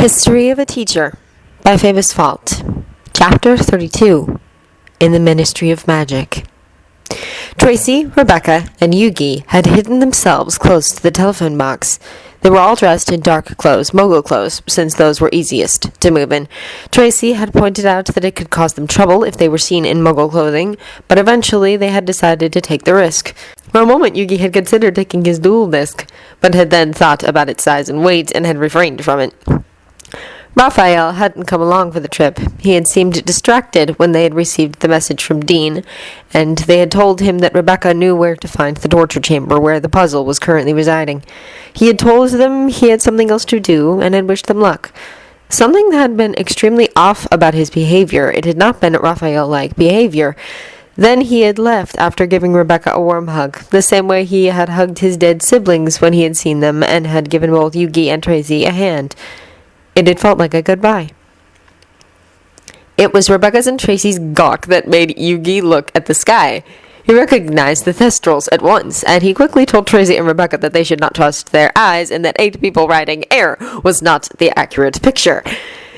History of a Teacher by Famous Fault. Chapter 32. In the Ministry of Magic. Tracy, Rebecca, and Yugi had hidden themselves close to the telephone box. They were all dressed in dark clothes, mogul clothes, since those were easiest to move in. Tracy had pointed out that it could cause them trouble if they were seen in mogul clothing, but eventually they had decided to take the risk. For a moment Yugi had considered taking his dual disc, but had then thought about its size and weight and had refrained from it. Raphael hadn't come along for the trip. He had seemed distracted when they had received the message from Dean, and they had told him that Rebecca knew where to find the torture chamber where the puzzle was currently residing. He had told them he had something else to do, and had wished them luck. Something had been extremely off about his behavior. It had not been Raphael-like behavior. Then he had left after giving Rebecca a warm hug, the same way he had hugged his dead siblings when he had seen them, and had given both Yugi and Tracy a hand. It had felt like a goodbye. It was Rebecca's and Tracy's gawk that made Yugi look at the sky. He recognized the Thestrals at once, and he quickly told Tracy and Rebecca that they should not trust their eyes, and that 8 people riding air was not the accurate picture.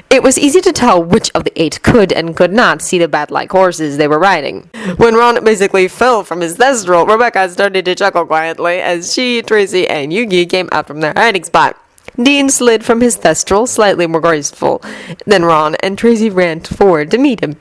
It was easy to tell which of the 8 could and could not see the bat-like horses they were riding. When Ron basically fell from his Thestral, Rebecca started to chuckle quietly as she, Tracy, and Yugi came out from their hiding spot. Dean slid from his Thestral, slightly more graceful than Ron, and Tracy ran forward to meet him.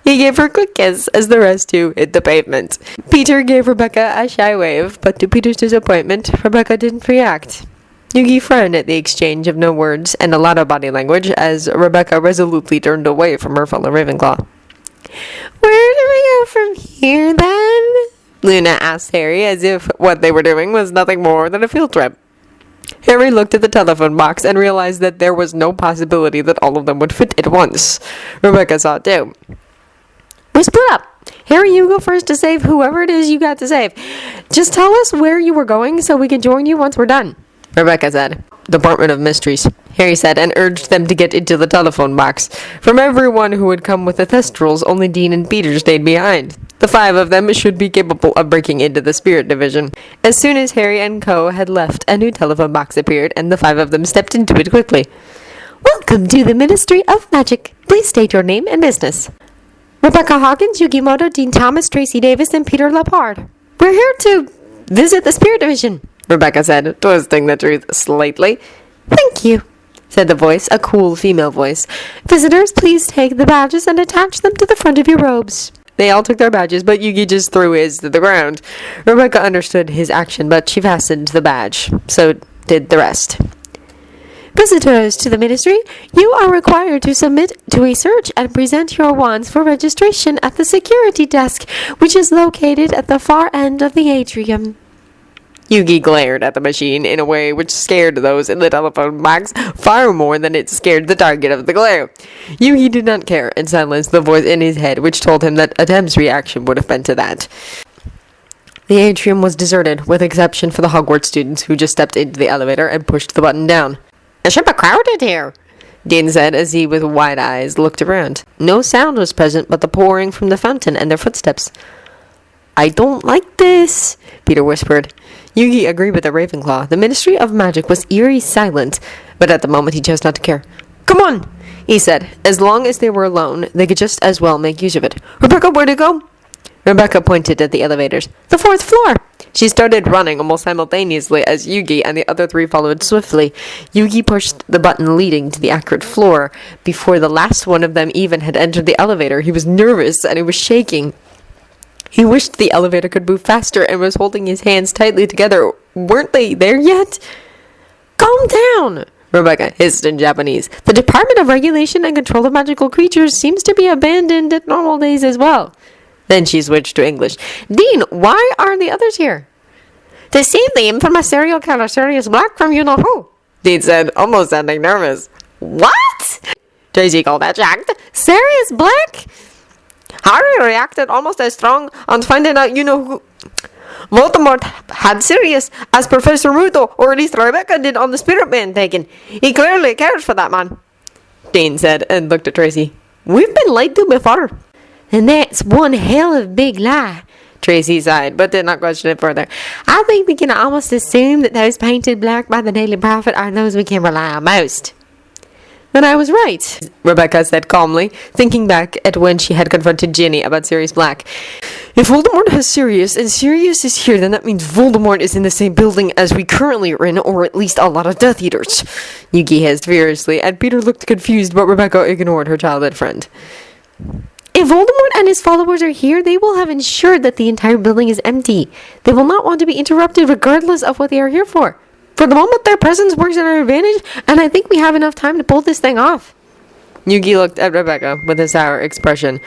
He gave her a quick kiss as the rest two hit the pavement. Peter gave Rebecca a shy wave, but to Peter's disappointment, Rebecca didn't react. Yugi frowned at the exchange of no words and a lot of body language as Rebecca resolutely turned away from her fellow Ravenclaw. "Where do we go from here, then?" Luna asked Harry, as if what they were doing was nothing more than a field trip. Harry looked at the telephone box and realized that there was no possibility that all of them would fit at once. Rebecca saw it too. "We split up. Harry, you go first to save whoever it is you got to save. Just tell us where you were going so we can join you once we're done," Rebecca said. "Department of Mysteries," Harry said, and urged them to get into the telephone box. From everyone who had come with the Thestrals, only Dean and Peter stayed behind. The 5 of them should be capable of breaking into the Spirit Division. As soon as Harry and Co. had left, a new telephone box appeared, and the 5 of them stepped into it quickly. "Welcome to the Ministry of Magic. Please state your name and business." "Rebecca Hawkins, Yugi Moto, Dean Thomas, Tracy Davis, and Peter Lapard. We're here to visit the Spirit Division," Rebecca said, twisting the truth slightly. "Thank you," said the voice, a cool female voice. "Visitors, please take the badges and attach them to the front of your robes." They all took their badges, but Yugi just threw his to the ground. Rebecca understood his action, but she fastened the badge. So did the rest. "Visitors to the Ministry, you are required to submit to a search and present your wands for registration at the security desk, which is located at the far end of the atrium." Yugi glared at the machine in a way which scared those in the telephone box far more than it scared the target of the glare. Yugi did not care and silenced the voice in his head which told him that Adem's reaction would have been to that. The atrium was deserted, with exception for the Hogwarts students who just stepped into the elevator and pushed the button down. "It should be crowded here," Dean said as he with wide eyes looked around. No sound was present but the pouring from the fountain and their footsteps. "I don't like this," Peter whispered. Yugi agreed with the Ravenclaw. The Ministry of Magic was eerie silent, but at the moment he chose not to care. "Come on," he said. As long as they were alone, they could just as well make use of it. "Rebecca, where to go?" Rebecca pointed at the elevators. "The 4th floor." She started running almost simultaneously as Yugi and the other 3 followed swiftly. Yugi pushed the button leading to the accurate floor. Before the last one of them even had entered the elevator, he was nervous and he was shaking. He wished the elevator could move faster and was holding his hands tightly together. Weren't they there yet? "Calm down," Rebecca hissed in Japanese. "The Department of Regulation and Control of Magical Creatures seems to be abandoned at normal days as well." Then she switched to English. "Dean, why are the others here?" "To save the infamous serial killer Sirius Black from you-know-who," Dean said, almost sounding nervous. "What?" Tracy called out, shocked. "Sirius Black?" Harry reacted almost as strong on finding out you-know-who Voldemort had Sirius as Professor Ruto, or at least Rebecca did on the Spirit Man taken. He clearly cares for that man," Dean said, and looked at Tracy. "We've been lied to before." "And that's one hell of a big lie," Tracy sighed, but did not question it further. "I think we can almost assume that those painted black by the Daily Prophet are those we can rely on most." And I was right, Rebecca said calmly, thinking back at when she had confronted Ginny about Sirius Black. If Voldemort has Sirius, and Sirius is here, then that means Voldemort is in the same building as we currently are in, or at least a lot of Death Eaters. Yugi hissed furiously, and Peter looked confused, but Rebecca ignored her childhood friend. If Voldemort and his followers are here, they will have ensured that the entire building is empty. They will not want to be interrupted regardless of what they are here for. For the moment, their presence works in our advantage, and I think we have enough time to pull this thing off. Yugi looked at Rebecca with a sour expression.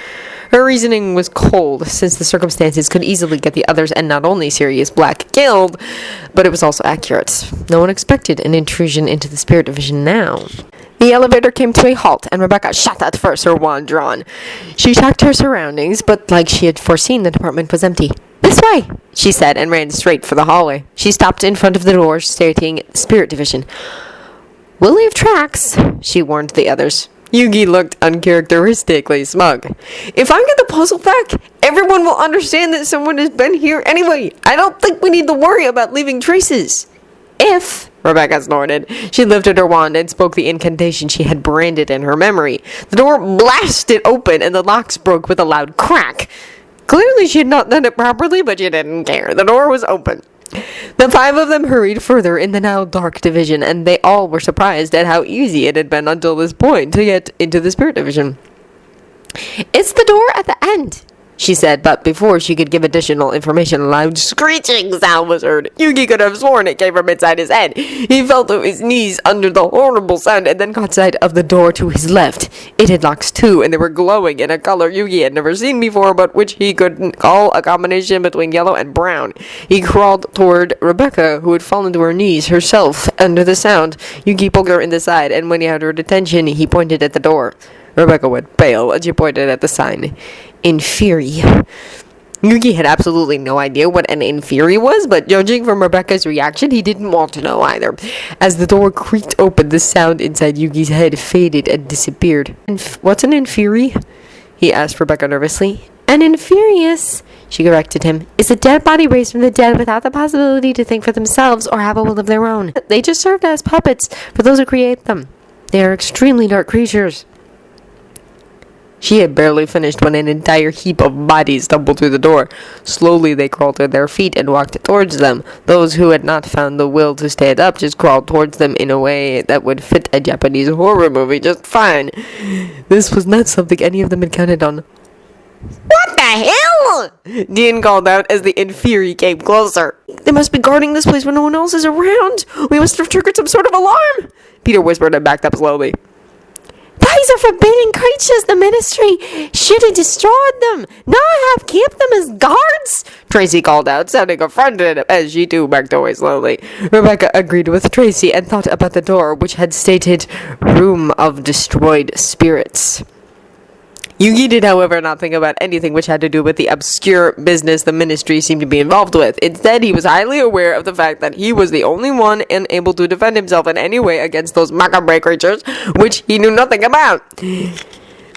Her reasoning was cold, since the circumstances could easily get the others and not only Sirius Black killed, but it was also accurate. No one expected an intrusion into the Spirit Division now. The elevator came to a halt, and Rebecca shot at first, her wand drawn. She checked her surroundings, but like she had foreseen, the department was empty. This way, she said, and ran straight for the hallway. She stopped in front of the door, stating Spirit Division. We'll leave tracks, she warned the others. Yugi looked uncharacteristically smug. If I get the puzzle back, everyone will understand that someone has been here anyway. I don't think we need to worry about leaving traces. If, Rebecca snorted, she lifted her wand and spoke the incantation she had branded in her memory. The door blasted open and the locks broke with a loud crack. Clearly she had not done it properly, but she didn't care. The door was open. The five of them hurried further in the now dark division, and they all were surprised at how easy it had been until this point to get into the Spirit Division. It's the door at the end, she said, but before she could give additional information, a loud screeching sound was heard. Yugi could have sworn it came from inside his head. He fell to his knees under the horrible sound and then caught sight of the door to his left. It had locks too, and they were glowing in a color Yugi had never seen before, but which he could call a combination between yellow and brown. He crawled toward Rebecca, who had fallen to her knees herself under the sound. Yugi poked her in the side, and when he had her attention, he pointed at the door. Rebecca went pale, and she pointed at the sign. Inferi. Yugi had absolutely no idea what an Inferi was, but judging from Rebecca's reaction, he didn't want to know either. As the door creaked open, the sound inside Yugi's head faded and disappeared. What's an Inferi? He asked Rebecca nervously. An Inferius, she corrected him, is a dead body raised from the dead without the possibility to think for themselves or have a will of their own. They just served as puppets for those who create them. They are extremely dark creatures. She had barely finished when an entire heap of bodies tumbled through the door. Slowly they crawled to their feet and walked towards them. Those who had not found the will to stand up just crawled towards them in a way that would fit a Japanese horror movie just fine. This was not something any of them had counted on. What the hell? Dean called out as the Inferi came closer. They must be guarding this place when no one else is around. We must have triggered some sort of alarm, Peter whispered and backed up slowly. These are forbidden creatures. The ministry should have destroyed them, not have kept them as guards, Tracy called out, sounding affronted as she too backed away slowly. Rebecca agreed with Tracy and thought about the door, which had stated, Room of Destroyed Spirits. Yugi did, however, not think about anything which had to do with the obscure business the ministry seemed to be involved with. Instead, he was highly aware of the fact that he was the only one unable to defend himself in any way against those macabre creatures, which he knew nothing about.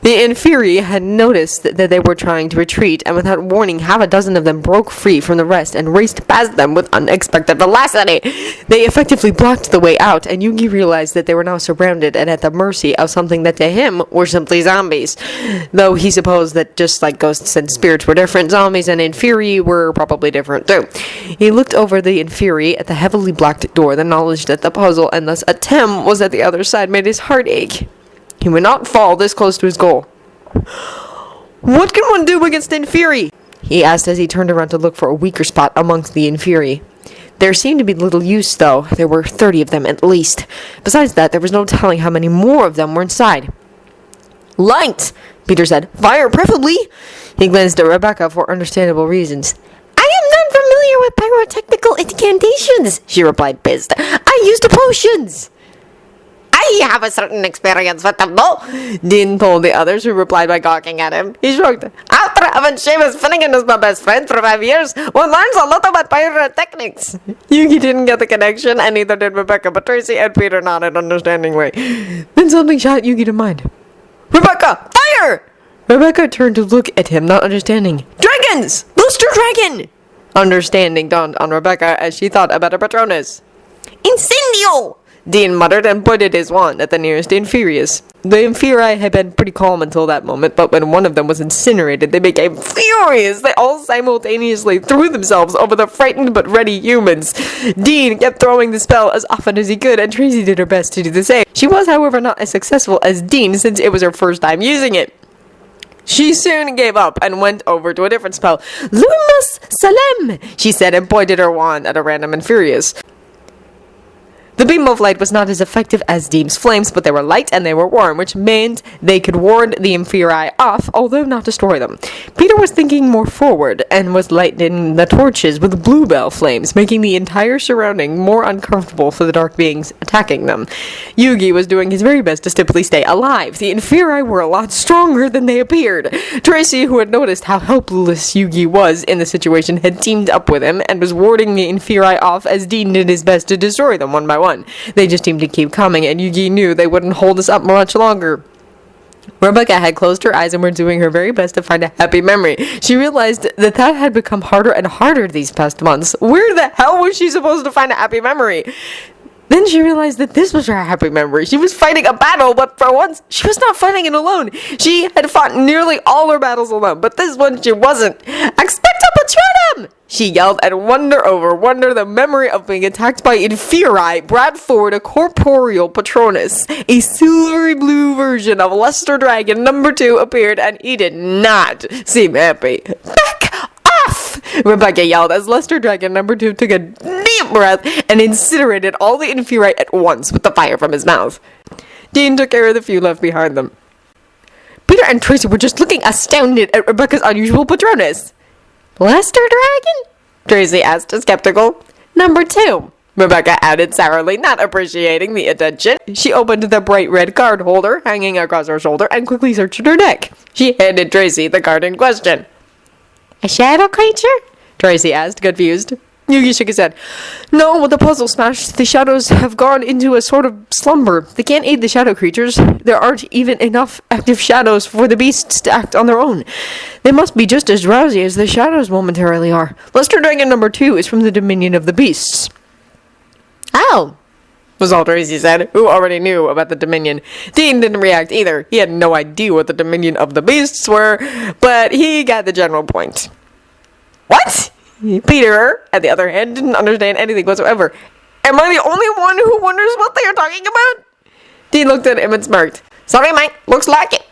The Inferi had noticed that they were trying to retreat, and without warning, half a dozen of them broke free from the rest and raced past them with unexpected velocity. They effectively blocked the way out, and Yugi realized that they were now surrounded and at the mercy of something that to him were simply zombies. Though he supposed that just like ghosts and spirits were different, zombies and Inferi were probably different too. He looked over the Inferi at the heavily blocked door. The knowledge that the puzzle and thus Atem was at the other side made his heart ache. He would not fall this close to his goal. What can one do against Inferi? He asked as he turned around to look for a weaker spot amongst the Inferi. There seemed to be little use, though. There were 30 of them at least. Besides that, there was no telling how many more of them were inside. Light, Peter said. Fire, preferably. He glanced at Rebecca for understandable reasons. I am not familiar with pyrotechnical incantations, she replied, pissed. I used potions. I have a certain experience with them, though, Dean told the others, who replied by gawking at him. He shrugged. After having Seamus Finnegan as my best friend for 5 years, one learns a lot about pyrotechnics. Yugi didn't get the connection, and neither did Rebecca, but Tracy and Peter nodded understandingly. Then something shot Yugi to mind. Rebecca, fire! Rebecca turned to look at him, not understanding. Dragons! Booster dragon! Understanding dawned on Rebecca as she thought about her Patronus. Incendio! Dean muttered and pointed his wand at the nearest Inferius. The Inferi had been pretty calm until that moment, but when one of them was incinerated, they became furious. They all simultaneously threw themselves over the frightened but ready humans. Dean kept throwing the spell as often as he could, and Tracy did her best to do the same. She was, however, not as successful as Dean, since it was her first time using it. She soon gave up and went over to a different spell. Lumus Salem, she said, and pointed her wand at a random Inferius. The beam of light was not as effective as Dean's flames, but they were light and they were warm, which meant they could ward the Inferi off, although not destroy them. Peter was thinking more forward, and was lighting the torches with bluebell flames, making the entire surrounding more uncomfortable for the dark beings attacking them. Yugi was doing his very best to simply stay alive. The Inferi were a lot stronger than they appeared. Tracy, who had noticed how helpless Yugi was in the situation, had teamed up with him, and was warding the Inferi off as Dean did his best to destroy them one by one. They just seemed to keep coming, and Yugi knew they wouldn't hold us up much longer. Rebecca had closed her eyes and was doing her very best to find a happy memory. She realized that had become harder and harder these past months. Where the hell was she supposed to find a happy memory? Then she realized that this was her happy memory. She was fighting a battle, but for once, she was not fighting it alone. She had fought nearly all her battles alone, but this one she wasn't. Expecto Patronum! She yelled, and wonder the memory of being attacked by Inferi brought forward a corporeal Patronus. A silvery blue version of Lester Dragon number 2 appeared, and he did not seem happy. Back off! Rebecca yelled as Lester Dragon number 2 took a deep breath and incinerated all the Inferi at once with the fire from his mouth. Dean took care of the few left behind them. Peter and Tracy were just looking astounded at Rebecca's unusual Patronus. Lester Dragon? Tracy asked, skeptical. Number 2, Rebecca added sourly, not appreciating the attention. She opened the bright red card holder hanging across her shoulder and quickly searched her deck. She handed Tracy the card in question. A shadow creature? Tracy asked, confused. Yugi shook his head. No, with the puzzle smashed, the shadows have gone into a sort of slumber. They can't aid the shadow creatures. There aren't even enough active shadows for the beasts to act on their own. They must be just as drowsy as the shadows momentarily are. Lester Dragon number 2 is from the dominion of the beasts. Oh, was all Tracy said, who already knew about the dominion. Dean didn't react either. He had no idea what the dominion of the beasts were, but he got the general point. What? Peter, on the other hand, didn't understand anything whatsoever. Am I the only one who wonders what they are talking about? Dean looked at him and smirked. Sorry, mate. Looks like it.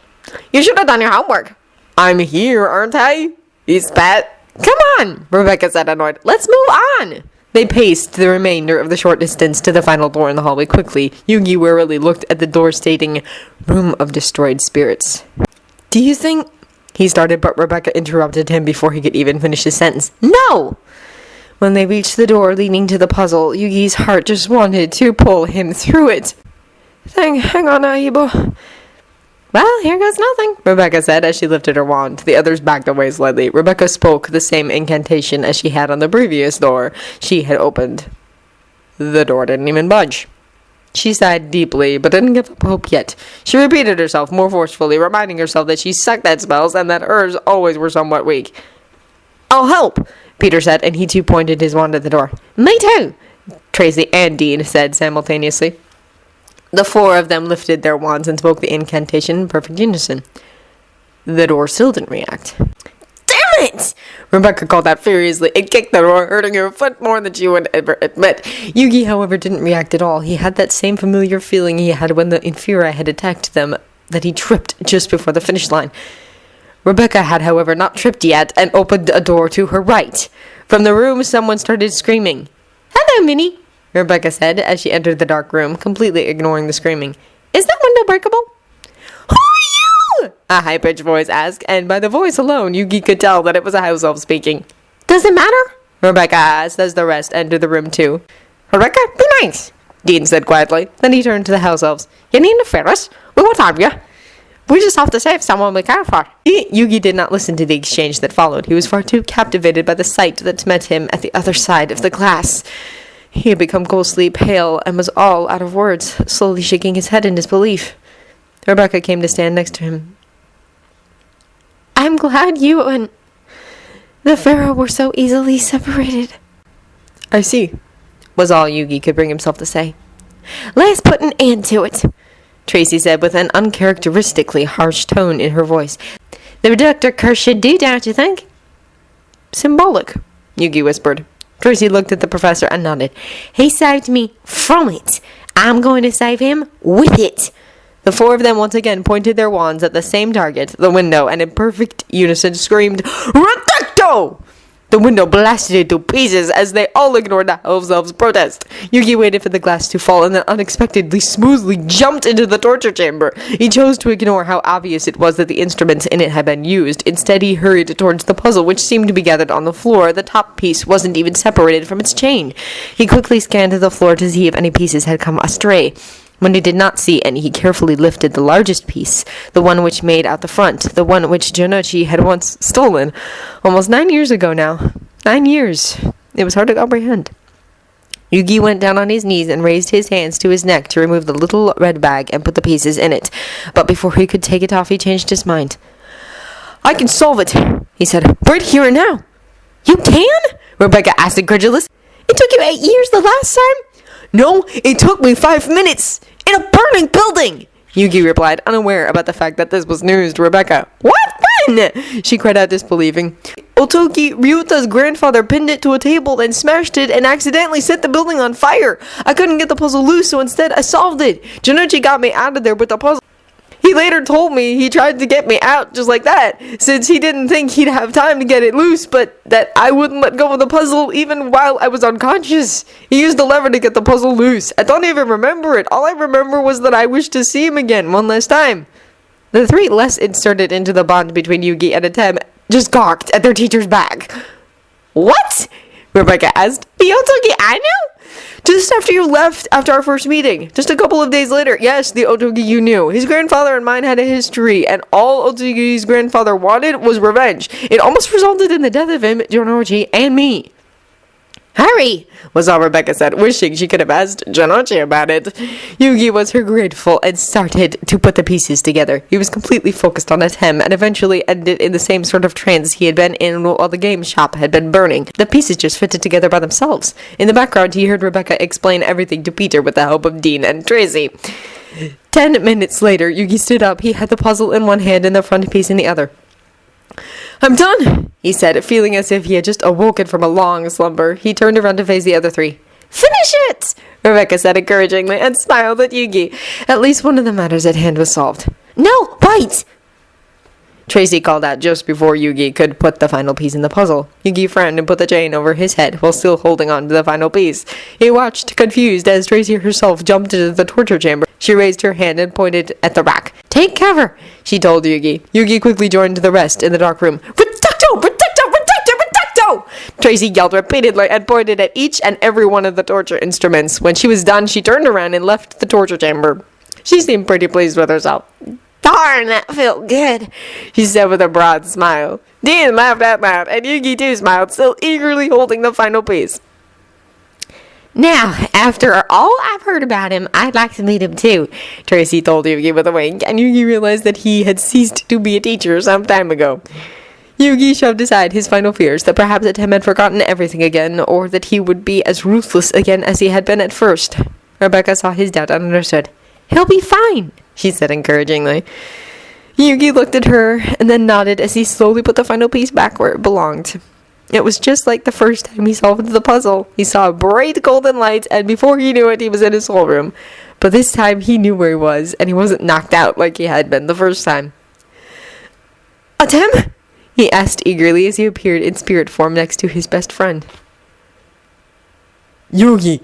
You should have done your homework. I'm here, aren't I? He spat. Come on, Rebecca said, annoyed. Let's move on. They paced the remainder of the short distance to the final door in the hallway quickly. Yugi warily looked at the door stating, Room of Destroyed Spirits. Do you think... He started, but Rebecca interrupted him before he could even finish his sentence. No! When they reached the door leading to the puzzle, Yugi's heart just wanted to pull him through it. Hang on, Aibo. Well, here goes nothing, Rebecca said as she lifted her wand. The others backed away slightly. Rebecca spoke the same incantation as she had on the previous door she had opened. The door didn't even budge. She sighed deeply, but didn't give up hope yet. She repeated herself more forcefully, reminding herself that she sucked at spells and that hers always were somewhat weak. I'll help, Peter said, and he too pointed his wand at the door. Me too, Tracy and Dean said simultaneously. The 4 of them lifted their wands and spoke the incantation in perfect unison. The door still didn't react. Damn it! Rebecca called out furiously and kicked the door, hurting her foot more than she would ever admit. Yugi, however, didn't react at all. He had that same familiar feeling he had when the Inferi had attacked them, that he tripped just before the finish line. Rebecca had, however, not tripped yet and opened a door to her right. From the room, someone started screaming. Hello, Minnie, Rebecca said as she entered the dark room, completely ignoring the screaming. Is that window breakable? Who are you? A high-pitched voice asked, and by the voice alone, Yugi could tell that it was a house elf speaking. Does it matter? Rebecca asked as the rest entered the room too. Rebecca, be nice, Dean said quietly. Then he turned to the house elves. You need to fear us? We won't harm you. We just have to save someone we care for. Yugi did not listen to the exchange that followed. He was far too captivated by the sight that met him at the other side of the glass. He had become ghostly pale and was all out of words, slowly shaking his head in disbelief. Rebecca came to stand next to him. I'm glad you and the Pharaoh were so easily separated. I see, was all Yugi could bring himself to say. Let's put an end to it, Tracy said with an uncharacteristically harsh tone in her voice. The reductor curse should do, don't you think? Symbolic, Yugi whispered. Tracy looked at the professor and nodded. He saved me from it. I'm going to save him with it. The four of them once again pointed their wands at the same target, the window, and in perfect unison screamed, Reducto! The window blasted into pieces as they all ignored the elves' protest. Yugi waited for the glass to fall and then unexpectedly smoothly jumped into the torture chamber. He chose to ignore how obvious it was that the instruments in it had been used. Instead, he hurried towards the puzzle, which seemed to be gathered on the floor. The top piece wasn't even separated from its chain. He quickly scanned the floor to see if any pieces had come astray. When he did not see any, he carefully lifted the largest piece, the one which made out the front, the one which Junichi had once stolen. Almost 9 years ago now. 9 years. It was hard to comprehend. Yugi went down on his knees and raised his hands to his neck to remove the little red bag and put the pieces in it. But before he could take it off, he changed his mind. I can solve it, he said, right here and now. You can? Rebecca asked incredulous. It took you 8 years the last time? No, it took me 5 minutes. In a burning building! Yugi replied, unaware about the fact that this was news to Rebecca. What? When? She cried out, disbelieving. Otoki Ryuta's grandfather pinned it to a table and smashed it and accidentally set the building on fire. I couldn't get the puzzle loose, so instead I solved it. Junichi got me out of there with the puzzle. He later told me he tried to get me out just like that, since he didn't think he'd have time to get it loose, but that I wouldn't let go of the puzzle even while I was unconscious. He used the lever to get the puzzle loose. I don't even remember it. All I remember was that I wished to see him again one last time. The three less inserted into the bond between Yugi and Atem just gawked at their teacher's back. What? Rebecca asked. The Otogi I knew? Just after you left, after our first meeting. Just a couple of days later. Yes, the Otogi you knew. His grandfather and mine had a history, and all Otogi's grandfather wanted was revenge. It almost resulted in the death of him, Junichi, and me. Hurry, was all Rebecca said, wishing she could have asked Junichi about it. Yugi was her grateful and started to put the pieces together. He was completely focused on Atem and eventually ended in the same sort of trance he had been in while the game shop had been burning. The pieces just fitted together by themselves. In the background, he heard Rebecca explain everything to Peter with the help of Dean and Tracy. 10 minutes later, Yugi stood up. He had the puzzle in one hand and the front piece in the other. I'm done, he said, feeling as if he had just awoken from a long slumber. He turned around to face the other three. Finish it, Rebecca said encouragingly and smiled at Yugi. At least one of the matters at hand was solved. No, wait! Tracy called out just before Yugi could put the final piece in the puzzle. Yugi frowned and put the chain over his head while still holding on to the final piece. He watched, confused, as Tracy herself jumped into the torture chamber. She raised her hand and pointed at the rack. Take cover, she told Yugi. Yugi quickly joined the rest in the dark room. Reducto! Reducto! Reducto! Reducto! Tracy yelled repeatedly and pointed at each and every one of the torture instruments. When she was done, she turned around and left the torture chamber. She seemed pretty pleased with herself. Darn, that felt good, she said with a broad smile. Dean laughed out loud, and Yugi too smiled, still eagerly holding the final piece. Now, after all I've heard about him, I'd like to meet him too, Tracy told Yugi with a wink, and Yugi realized that he had ceased to be a teacher some time ago. Yugi shoved aside his final fears that perhaps Atem had forgotten everything again, or that he would be as ruthless again as he had been at first. Rebecca saw his doubt and understood. He'll be fine, she said encouragingly. Yugi looked at her and then nodded as he slowly put the final piece back where it belonged. It was just like the first time he solved the puzzle. He saw bright golden lights, and before he knew it, he was in his schoolroom. But this time, he knew where he was, and he wasn't knocked out like he had been the first time. Atem? He asked eagerly as he appeared in spirit form next to his best friend. Yugi,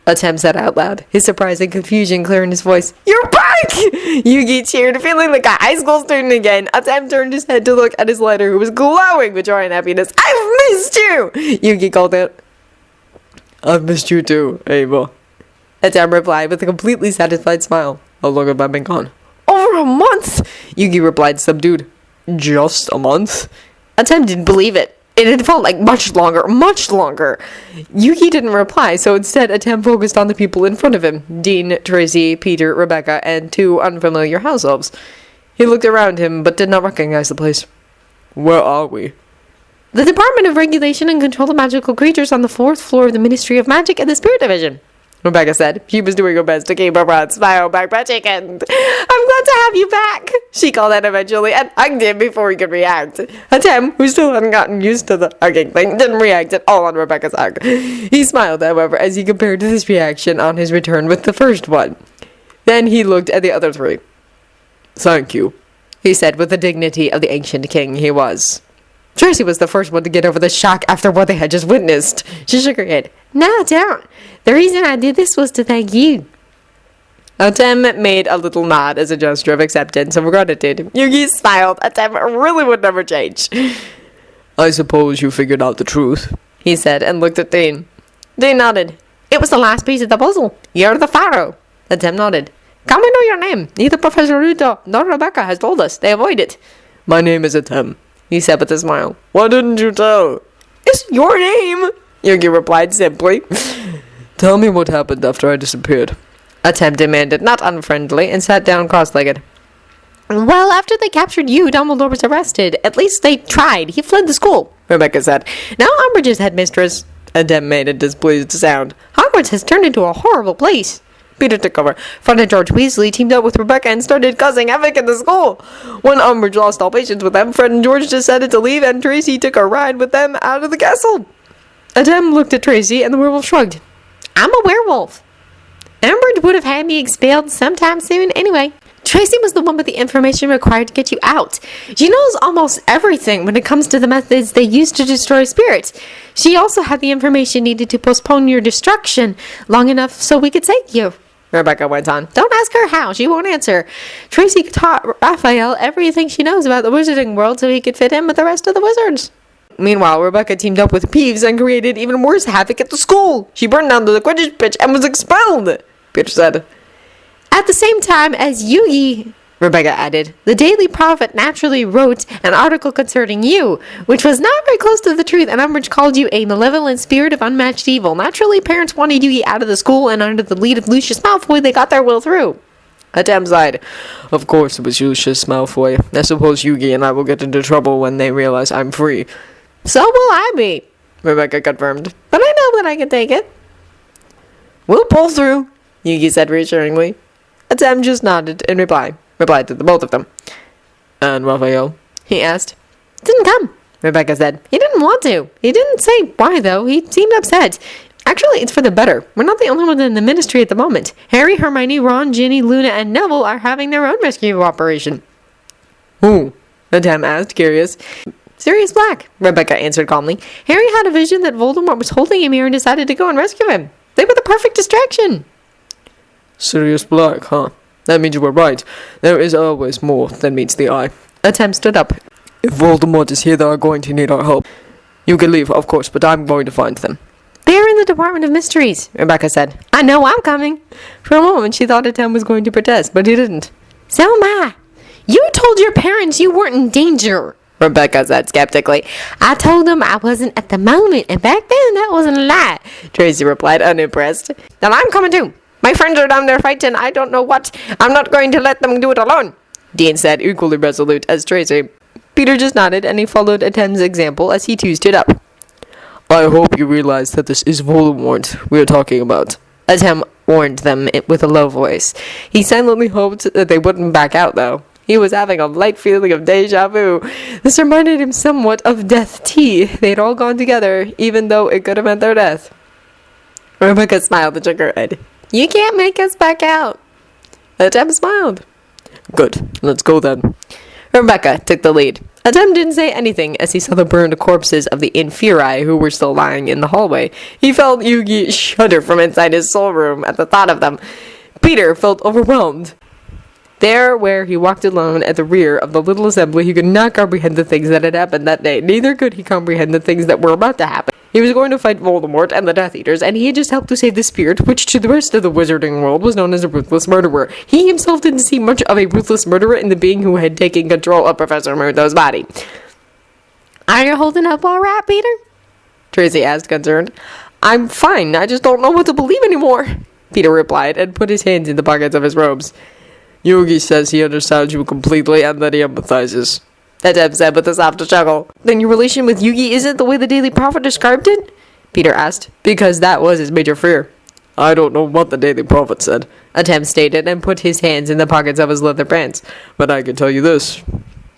Atem said out loud, his surprise and confusion clear in his voice. You're back! Yugi cheered, feeling like a high school student again. Atem turned his head to look at his letter, who was glowing with joy and happiness. I've missed you! Yugi called out. I've missed you too, Ava. Atem replied with a completely satisfied smile. How long have I been gone? Over a month! Yugi replied, subdued. Just a month? Atem didn't believe it. It had felt like much longer, much longer. Yugi didn't reply, so instead Atem focused on the people in front of him. Dean, Tracy, Peter, Rebecca, and two unfamiliar house elves. He looked around him, but did not recognize the place. Where are we? The Department of Regulation and Control of Magical Creatures on the 4th floor of the Ministry of Magic and the Spirit Division, Rebecca said. She was doing her best to keep her broad smile back by chicken. I'm glad to have you back, she called out eventually, and hugged him before he could react. Atem, who still hadn't gotten used to the hugging thing, didn't react at all on Rebecca's hug. He smiled, however, as he compared this reaction on his return with the first one. Then he looked at the other three. Thank you, he said with the dignity of the ancient king he was. Tracy was the first one to get over the shock after what they had just witnessed. She shook her head. No, don't. The reason I did this was to thank you. Atem made a little nod as a gesture of acceptance and gratitude. Yugi smiled. Atem really would never change. I suppose you figured out the truth, he said, and looked at Dean. Dean nodded. It was the last piece of the puzzle. You're the Pharaoh. Atem nodded. Can we know your name? Neither Professor Ruto nor Rebecca has told us. They avoid it. My name is Atem, he said with a smile. Why didn't you tell? It's your name, Yugi replied simply. Tell me what happened after I disappeared. Atem demanded, not unfriendly, and sat down cross-legged. Well, after they captured you, Dumbledore was arrested. At least they tried. He fled the school, Rebecca said. Now Umbridge is headmistress. Atem made a displeased sound. Hogwarts has turned into a horrible place. Peter took over. Fred and George Weasley teamed up with Rebecca and started causing havoc in the school. When Umbridge lost all patience with them, Fred and George decided to leave, and Tracy took a ride with them out of the castle. Atem looked at Tracy, and the werewolf shrugged. I'm a werewolf. Umbridge would have had me expelled sometime soon anyway. Tracy was the one with the information required to get you out. She knows almost everything when it comes to the methods they use to destroy spirits. She also had the information needed to postpone your destruction long enough so we could save you. Rebecca went on. Don't ask her how. She won't answer. Tracy taught Raphael everything she knows about the wizarding world so he could fit in with the rest of the wizards. Meanwhile, Rebecca teamed up with Peeves and created even worse havoc at the school. She burned down the Quidditch pitch and was expelled, Peter said. At the same time as Yugi, Rebecca added, the Daily Prophet naturally wrote an article concerning you, which was not very close to the truth, and Umbridge called you a malevolent spirit of unmatched evil. Naturally, parents wanted Yugi out of the school, and under the lead of Lucius Malfoy, they got their will through. Atem sighed. Of course it was Lucius Malfoy. I suppose Yugi and I will get into trouble when they realize I'm free. So will I be, Rebecca confirmed. But I know that I can take it. We'll pull through, Yugi said reassuringly. Atem just nodded in replied to the both of them. And Raphael? He asked. Didn't come, Rebecca said. He didn't want to. He didn't say why, though. He seemed upset. Actually, it's for the better. We're not the only one in the ministry at the moment. Harry, Hermione, Ron, Ginny, Luna, and Neville are having their own rescue operation. Who? Atem asked, curious. Sirius Black, Rebecca answered calmly. Harry had a vision that Voldemort was holding him here and decided to go and rescue him. They were the perfect distraction. Sirius Black, huh? That means you were right. There is always more than meets the eye. Atem stood up. If Voldemort is here, they are going to need our help. You can leave, of course, but I'm going to find them. They're in the Department of Mysteries, Rebecca said. I know I'm coming. For a moment, she thought Atem was going to protest, but he didn't. So am I. You told your parents you weren't in danger, Rebecca said skeptically. I told them I wasn't at the moment, and back then that wasn't a lie, Tracy replied, unimpressed. Then I'm coming too. My friends are down there fighting I don't know what. I'm not going to let them do it alone, Dean said, equally resolute as Tracy. Peter just nodded, and he followed Atem's example as he too stood up. I hope you realize that this is Voldemort we are talking about. Atem warned them with a low voice. He silently hoped that they wouldn't back out, though. He was having a light feeling of deja vu. This reminded him somewhat of Death Tea. They'd all gone together, even though it could have meant their death. Rebecca smiled and shook her head. You can't make us back out. Atem smiled. Good, let's go then. Rebecca took the lead. Atem didn't say anything as he saw the burned corpses of the Inferi who were still lying in the hallway. He felt Yugi shudder from inside his soul room at the thought of them. Peter felt overwhelmed. There, where he walked alone at the rear of the little assembly, he could not comprehend the things that had happened that day. Neither could he comprehend the things that were about to happen. He was going to fight Voldemort and the Death Eaters, and he had just helped to save the spirit, which to the rest of the wizarding world was known as a ruthless murderer. He himself didn't see much of a ruthless murderer in the being who had taken control of Professor Murdo's body. Are you holding up all right, Peter? Tracy asked, concerned. I'm fine, I just don't know what to believe anymore, Peter replied, and put his hands in the pockets of his robes. Yugi says he understands you completely and that he empathizes. Atem said with a soft chuckle. Then your relation with Yugi isn't the way the Daily Prophet described it? Peter asked, because that was his major fear. I don't know what the Daily Prophet said, Atem stated, and put his hands in the pockets of his leather pants. but I can tell you this.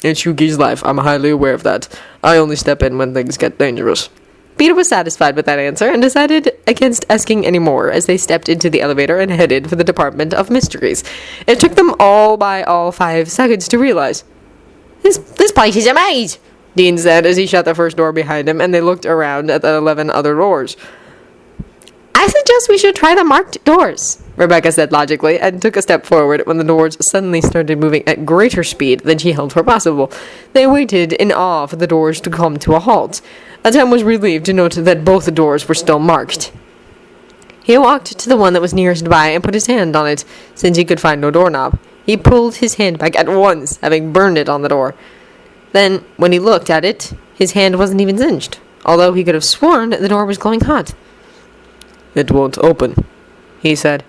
In Yugi's life, I'm highly aware of that. I only step in when things get dangerous. Peter was satisfied with that answer and decided against asking any more as they stepped into the elevator and headed for the Department of Mysteries. It took them all 5 seconds to realize. This place is a maze, Dean said as he shut the first door behind him, and they looked around at the 11 other doors. I suggest we should try the marked doors, Rebecca said logically, and took a step forward when the doors suddenly started moving at greater speed than she held for possible. They waited in awe for the doors to come to a halt. Atem was relieved to note that both doors were still marked. He walked to the one that was nearest by and put his hand on it, since he could find no doorknob. He pulled his hand back at once, having burned it on the door. Then, when he looked at it, his hand wasn't even singed, although he could have sworn the door was glowing hot. It won't open, he said.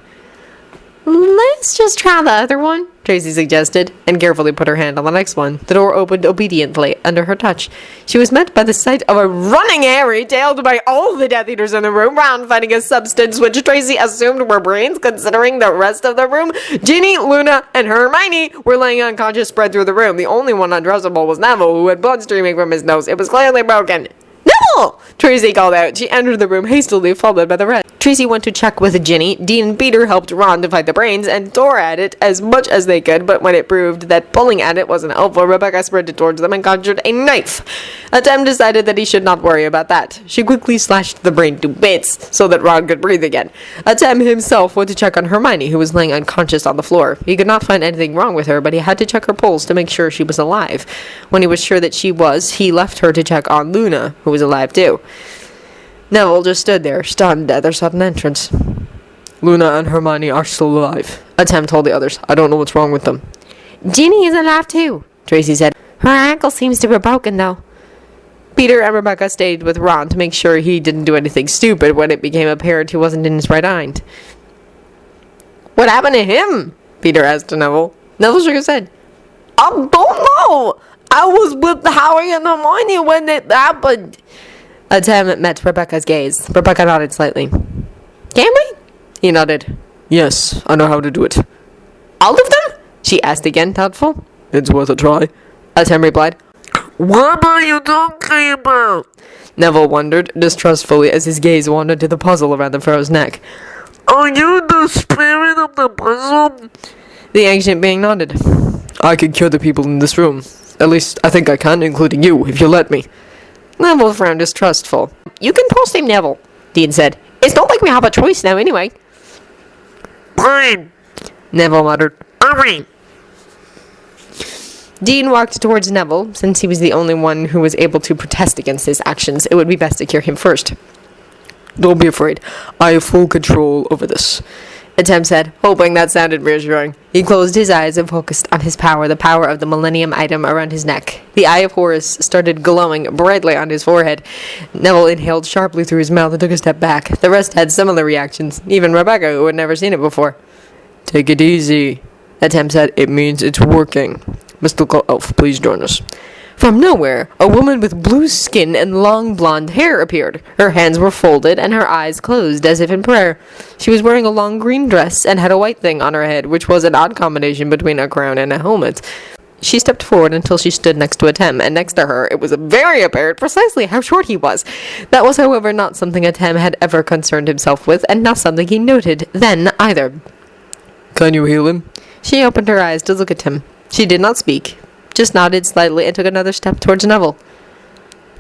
Let's just try the other one, Tracy suggested, and carefully put her hand on the next one. The door opened obediently under her touch. She was met by the sight of a running Harry, tailed by all the Death Eaters in the room, round fighting a substance which Tracy assumed were brains, considering the rest of the room. Ginny, Luna, and Hermione were laying unconscious spread through the room. The only one undressable was Neville, who had blood streaming from his nose. It was clearly broken. Neville! Tracy called out. She entered the room hastily, followed by the rest. Tracy went to check with Ginny. Dean and Peter helped Ron to fight the brains and tore at it as much as they could, but when it proved that pulling at it wasn't helpful, Rebecca sprinted towards them and conjured a knife. Atem decided that he should not worry about that. She quickly slashed the brain to bits so that Ron could breathe again. Atem himself went to check on Hermione, who was laying unconscious on the floor. He could not find anything wrong with her, but he had to check her pulse to make sure she was alive. When he was sure that she was, he left her to check on Luna, who was alive too. Neville just stood there, stunned at their sudden entrance. Luna and Hermione are still alive, Atem told the others. I don't know what's wrong with them. Ginny is alive too, Tracy said. Her ankle seems to be broken though. Peter and Rebecca stayed with Ron to make sure he didn't do anything stupid when it became apparent he wasn't in his right mind. What happened to him? Peter asked Neville. Neville shook his head. I don't know. I was with Harry and Hermione when it happened. Atem met Rebecca's gaze. Rebecca nodded slightly. Can we? He nodded. Yes, I know how to do it. All of them? She asked again, thoughtful. It's worth a try, Atem replied. What are you talking about? Neville wondered, distrustfully, as his gaze wandered to the puzzle around the Pharaoh's neck. Are you the spirit of the puzzle? The ancient being nodded. I can cure the people in this room. At least, I think I can, including you, if you let me. Neville frowned distrustful. You can post him, Neville, Dean said. It's not like we have a choice now, anyway. Fine, Neville muttered. hurry. Dean walked towards Neville. Since he was the only one who was able to protest against his actions, it would be best to cure him first. Don't be afraid. I have full control over this, Atem said, hoping that sounded reassuring. He closed his eyes and focused on his power, the power of the Millennium item around his neck. The Eye of Horus started glowing brightly on his forehead. Neville inhaled sharply through his mouth and took a step back. The rest had similar reactions, even Rebecca, who had never seen it before. Take it easy, Atem said. It means it's working. Mystical Elf, please join us. From nowhere, a woman with blue skin and long blonde hair appeared. Her hands were folded and her eyes closed as if in prayer. She was wearing a long green dress and had a white thing on her head, which was an odd combination between a crown and a helmet. She stepped forward until she stood next to Atem, and next to her it was very apparent precisely how short he was. That was, however, not something Atem had ever concerned himself with, and not something he noted then either. Can you heal him? She opened her eyes to look at him. She did not speak, just nodded slightly and took another step towards Neville.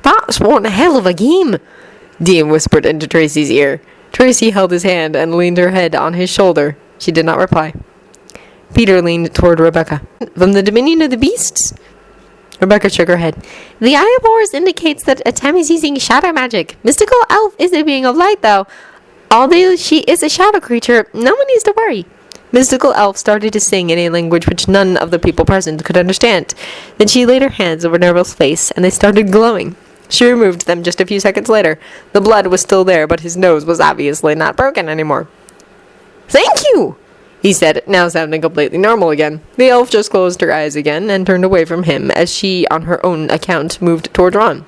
That's one hell of a game, Dean whispered into Tracy's ear. Tracy held his hand and leaned her head on his shoulder. She did not reply. Peter leaned toward Rebecca. From the Dominion of the Beasts? Rebecca shook her head. The Eye of Horus indicates that Atem is using shadow magic. Mystical Elf is a being of light, though. Although she is a shadow creature, no one needs to worry. Mystical Elf started to sing in a language which none of the people present could understand. Then she laid her hands over Neville's face, and they started glowing. She removed them just a few seconds later. The blood was still there, but his nose was obviously not broken anymore. Thank you, he said, now sounding completely normal again. The elf just closed her eyes again and turned away from him as she, on her own account, moved toward Ron.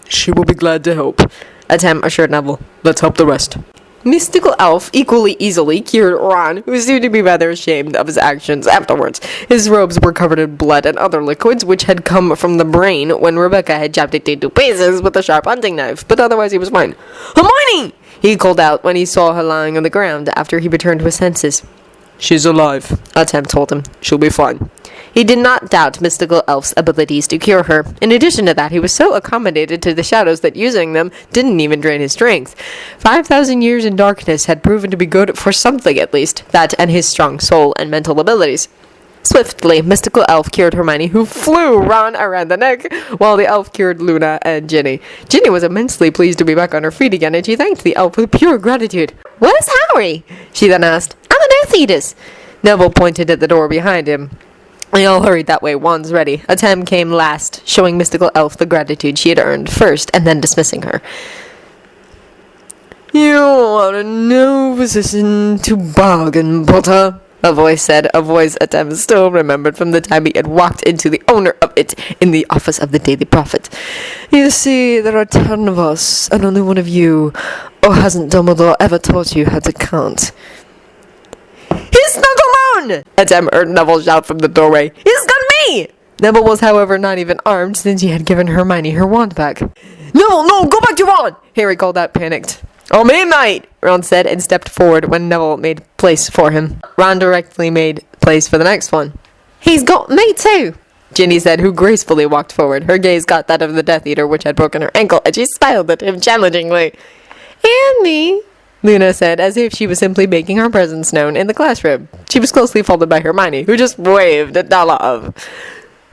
She will be glad to help, Atem assured Neville. Let's help the rest. Mystical Elf equally easily cured Ron, who seemed to be rather ashamed of his actions afterwards. His robes were covered in blood and other liquids which had come from the brain when Rebecca had chopped it into pieces with a sharp hunting knife, but otherwise he was fine. "Hermione!" he called out when he saw her lying on the ground after he returned to his senses. She's alive, Atem told him. she'll be fine. He did not doubt Mystical Elf's abilities to cure her. In addition to that, he was so accommodated to the shadows that using them didn't even drain his strength. 5,000 years in darkness had proven to be good for something at least, that and his strong soul and mental abilities. Swiftly, Mystical Elf cured Hermione, who flew Ron around the neck, while the elf cured Luna and Ginny. Ginny was immensely pleased to be back on her feet again, and she thanked the elf with pure gratitude. "Where's Harry?" she then asked. "And the Death Eaters." Neville pointed at the door behind him. They all hurried that way, wands ready. Atem came last, showing Mystical Elf the gratitude she had earned first, and then dismissing her. "You are in no position to bargain, Potter," a voice said, a voice Atem still remembered from the time he had walked into the owner of it in the office of the Daily Prophet. "You see, there are 10 of us, and only one of you. Or hasn't Dumbledore ever taught you how to count?" "He's not alone!" Atem heard Neville shout from the doorway. "He's got me!" Neville was, however, not even armed, since he had given Hermione her wand back. No, go back to Ron!" Harry called out, panicked. "Oh, me, mate!" Ron said, and stepped forward when Neville made place for him. Ron directly made place for the next one. "He's got me too!" Ginny said, who gracefully walked forward. Her gaze got that of the Death Eater, which had broken her ankle, and she smiled at him challengingly. "And me," Luna said, as if she was simply making her presence known in the classroom. She was closely followed by Hermione, who just waved at Dala.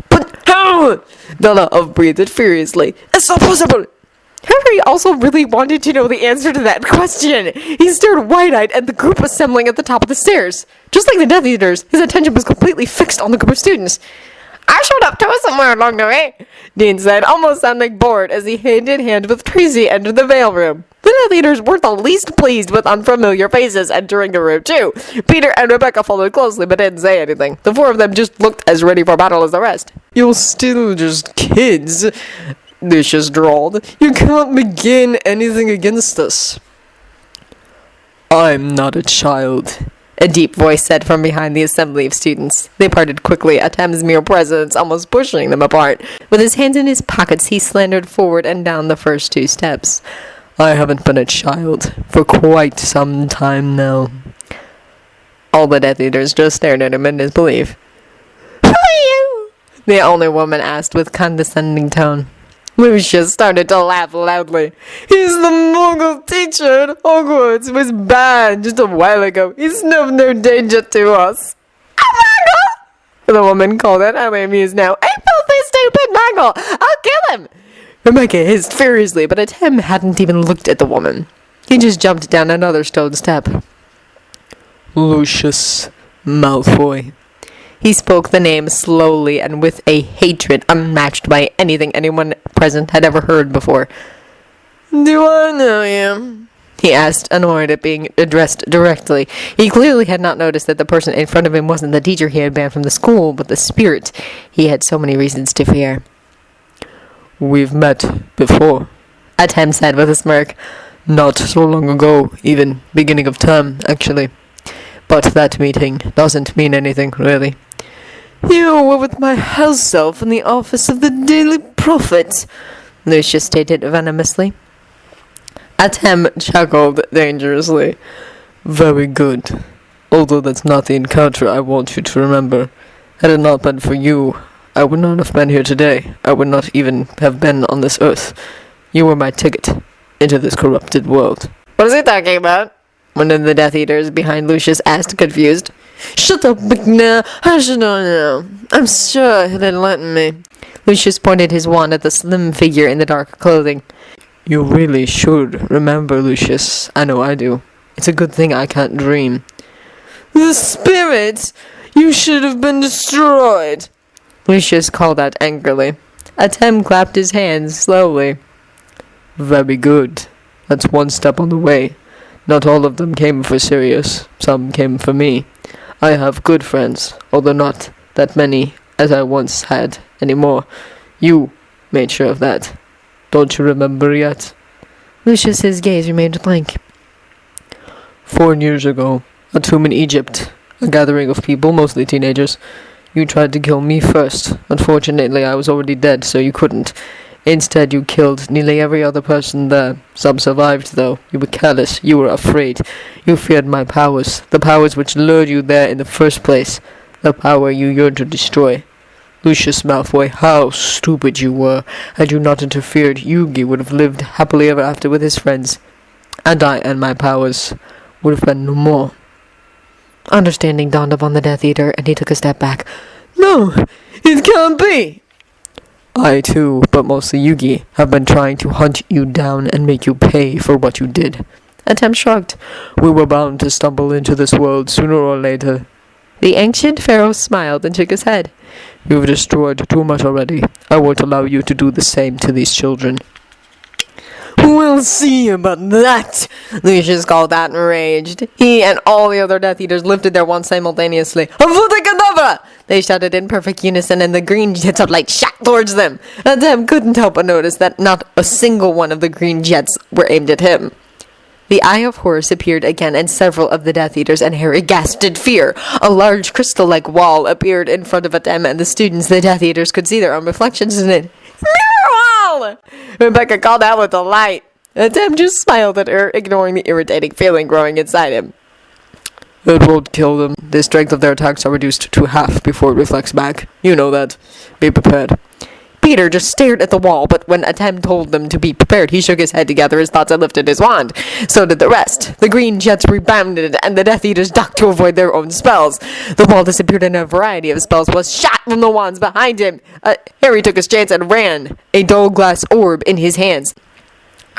"But how?" Dala breathed furiously. "It's not possible!" Harry also really wanted to know the answer to that question. He stared wide-eyed at the group assembling at the top of the stairs. Just like the Death Eaters, his attention was completely fixed on the group of students. "I showed up too somewhere along the way," Dean said, almost sounding bored as he hand-in-hand with Tracy entered the Veil Room. The Death Eaters weren't the least pleased with unfamiliar faces entering the room, too. Peter and Rebecca followed closely but didn't say anything. The 4 of them just looked as ready for battle as the rest. You're still just kids, Lucius drawled. You can't begin anything against us. I'm not a child, a deep voice said from behind the assembly of students. They parted quickly, Atem's mere presence almost pushing them apart. With his hands in his pockets, he slandered forward and down the first 2 steps. I haven't been a child for quite some time now. All the Death Eaters just stared at him in disbelief. "Who are you?" the older woman asked with condescending tone. Lucius started to laugh loudly. "He's the Muggle teacher at Hogwarts. He was banned just a while ago. He's of no danger to us." "A Muggle?" the woman called it, highly amused now. "A filthy, stupid Muggle! I'll kill him!" Rebecca hissed furiously, but Atem hadn't even looked at the woman. He just jumped down another stone step. "Lucius Malfoy." He spoke the name slowly and with a hatred unmatched by anything anyone present had ever heard before. "Do I know you?" he asked, annoyed at being addressed directly. He clearly had not noticed that the person in front of him wasn't the teacher he had banned from the school, but the spirit he had so many reasons to fear. "We've met before," Atem said with a smirk. "Not so long ago, even. Beginning of term, actually. But that meeting doesn't mean anything, really." "You were with my house self in the office of the Daily Prophet," Lucius stated venomously. Atem chuckled dangerously. "Very good. Although that's not the encounter I want you to remember. Had it not been for you, I would not have been here today. I would not even have been on this earth. You were my ticket into this corrupted world." "What is he talking about?" one of the Death Eaters behind Lucius asked, confused. "Shut up, McNair. I should not know. I'm sure he'd enlighten me." Lucius pointed his wand at the slim figure in the dark clothing. "You really should remember, Lucius. I know I do. It's a good thing I can't dream." "The spirit! You should have been destroyed!" Lucius called out angrily. Atem clapped his hands slowly. "Very good. That's one step on the way. Not all of them came for Sirius. Some came for me. I have good friends, although not that many as I once had anymore. You made sure of that. Don't you remember yet?" Lucius's gaze remained blank. 4 years ago, a tomb in Egypt, a gathering of people, mostly teenagers. You tried to kill me first. Unfortunately, I was already dead, so you couldn't. Instead, you killed nearly every other person there. Some survived, though. You were careless. You were afraid. You feared my powers, the powers which lured you there in the first place, the power you yearned to destroy. Lucius Malfoy, how stupid you were. Had you not interfered, Yugi would have lived happily ever after with his friends. And I and my powers would have been no more. Understanding dawned upon the Death Eater, and he took a step back. No, it can't be! I too, but mostly Yugi, have been trying to hunt you down and make you pay for what you did. Atem shrugged. We were bound to stumble into this world sooner or later. The ancient Pharaoh smiled and shook his head. You've destroyed too much already. I won't allow you to do the same to these children. We'll see about that, Lucius called out enraged. He and all the other Death Eaters lifted their wands simultaneously. Avada Kedavra! They shouted in perfect unison, and the green jets of light shot towards them. Atem couldn't help but notice that not a single one of the green jets were aimed at him. The Eye of Horus appeared again, and several of the Death Eaters and Harry gasped in fear. A large crystal-like wall appeared in front of Atem, and the students, the Death Eaters, could see their own reflections in it. Mirror wall! Rebecca called out with delight. Atem just smiled at her, ignoring the irritating feeling growing inside him. It won't kill them. The strength of their attacks are reduced to half before it reflects back. You know that. Be prepared. Peter just stared at the wall, but when Atem told them to be prepared, he shook his head to gather his thoughts and lifted his wand. So did the rest. The green jets rebounded, and the Death Eaters ducked to avoid their own spells. The wall disappeared, and a variety of spells was shot from the wands behind him. Harry took his chance and ran, a dull glass orb in his hands.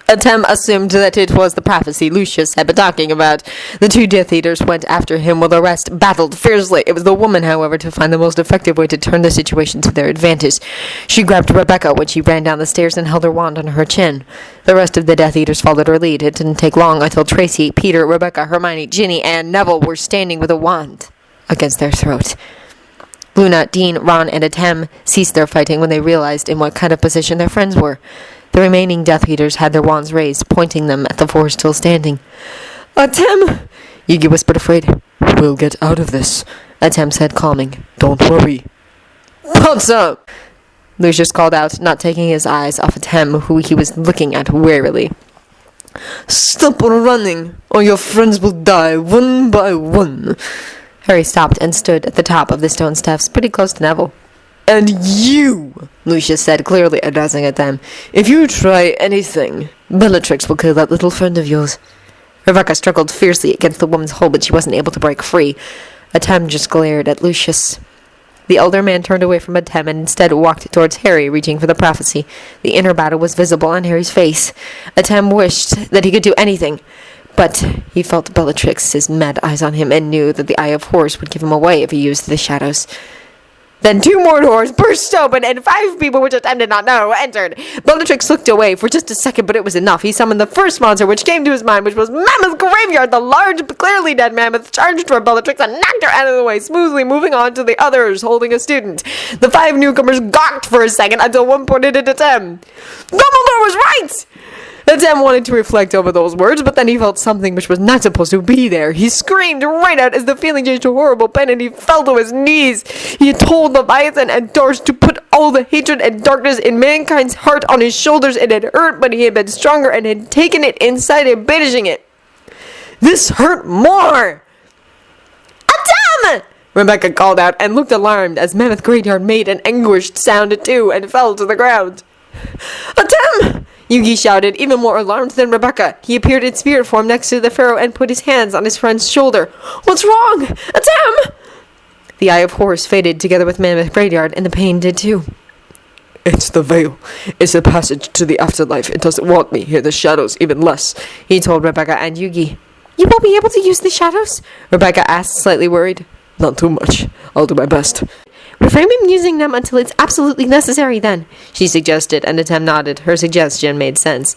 Atem assumed that it was the prophecy Lucius had been talking about. The 2 Death Eaters went after him while the rest battled fiercely. It was the woman, however, to find the most effective way to turn the situation to their advantage. She grabbed Rebecca when she ran down the stairs and held her wand on her chin. The rest of the Death Eaters followed her lead. It didn't take long until Tracy, Peter, Rebecca, Hermione, Ginny, and Neville were standing with a wand against their throat. Luna, Dean, Ron, and Atem ceased their fighting when they realized in what kind of position their friends were. The remaining Death Eaters had their wands raised, pointing them at the 4 still standing. Atem! Yugi whispered afraid. We'll get out of this, Atem said, calming. Don't worry. What's up? Lucius called out, not taking his eyes off Atem, who he was looking at warily. Stop running, or your friends will die one by one. Harry stopped and stood at the top of the stone steps, pretty close to Neville. And you, Lucius said, clearly addressing at them, if you try anything, Bellatrix will kill that little friend of yours. Rebecca struggled fiercely against the woman's hold, but she wasn't able to break free. Atem just glared at Lucius. The elder man turned away from Atem and instead walked towards Harry, reaching for the prophecy. The inner battle was visible on Harry's face. Atem wished that he could do anything, but he felt Bellatrix's mad eyes on him and knew that the Eye of Horus would give him away if he used the shadows. Then 2 more doors burst open, and 5 people, which Atem did not know, entered. Bellatrix looked away for just a second, but it was enough. He summoned the first monster which came to his mind, which was Mammoth Graveyard. The large, clearly dead mammoth charged toward Bellatrix and knocked her out of the way, smoothly moving on to the others, holding a student. The 5 newcomers gawked for a second until one pointed at Atem. Dumbledore was right! Atem wanted to reflect over those words, but then he felt something which was not supposed to be there. He screamed right out as the feeling changed to horrible pain, and he fell to his knees. He had told Leviathan and Darce to put all the hatred and darkness in mankind's heart on his shoulders. It had hurt, but he had been stronger and had taken it inside and banishing it. This hurt more! Atem! Rebecca called out and looked alarmed as Mammoth Graveyard made an anguished sound too and fell to the ground. Atem! Yugi shouted, even more alarmed than Rebecca. He appeared in spirit form next to the Pharaoh and put his hands on his friend's shoulder. What's wrong? Atem! The Eye of Horus faded together with Mammoth Graveyard, and the pain did too. It's the veil. It's the passage to the afterlife. It doesn't want me here, the shadows, even less, he told Rebecca and Yugi. You won't be able to use the shadows? Rebecca asked, slightly worried. Not too much. I'll do my best. Refrain from using them until it's absolutely necessary then, she suggested, and Atem nodded. Her suggestion made sense.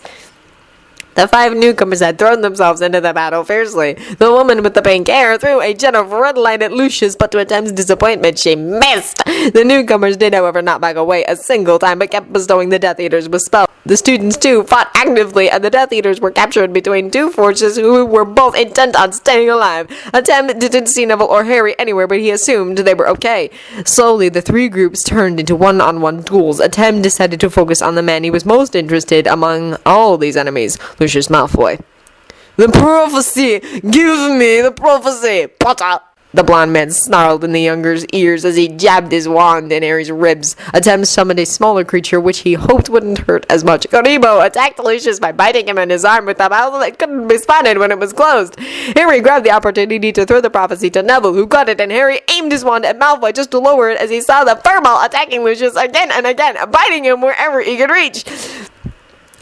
The 5 newcomers had thrown themselves into the battle fiercely. The woman with the pink hair threw a jet of red light at Lucius, but to Atem's disappointment, she missed. The newcomers did, however, not back away a single time, but kept bestowing the Death Eaters with spells. The students, too, fought actively, and the Death Eaters were captured between 2 forces who were both intent on staying alive. Atem didn't see Neville or Harry anywhere, but he assumed they were okay. Slowly, the 3 groups turned into one-on-one duels. Atem decided to focus on the man he was most interested among all these enemies, Lucius Malfoy. "The prophecy! Give me the prophecy, Potter!" The blonde man snarled in the younger's ears as he jabbed his wand in Harry's ribs. Atem summoned a smaller creature which he hoped wouldn't hurt as much. Garibo attacked Lucius by biting him in his arm with a mouth that couldn't be spotted when it was closed. Harry grabbed the opportunity to throw the prophecy to Neville, who got it, and Harry aimed his wand at Malfoy just to lower it as he saw the furball attacking Lucius again and again, biting him wherever he could reach.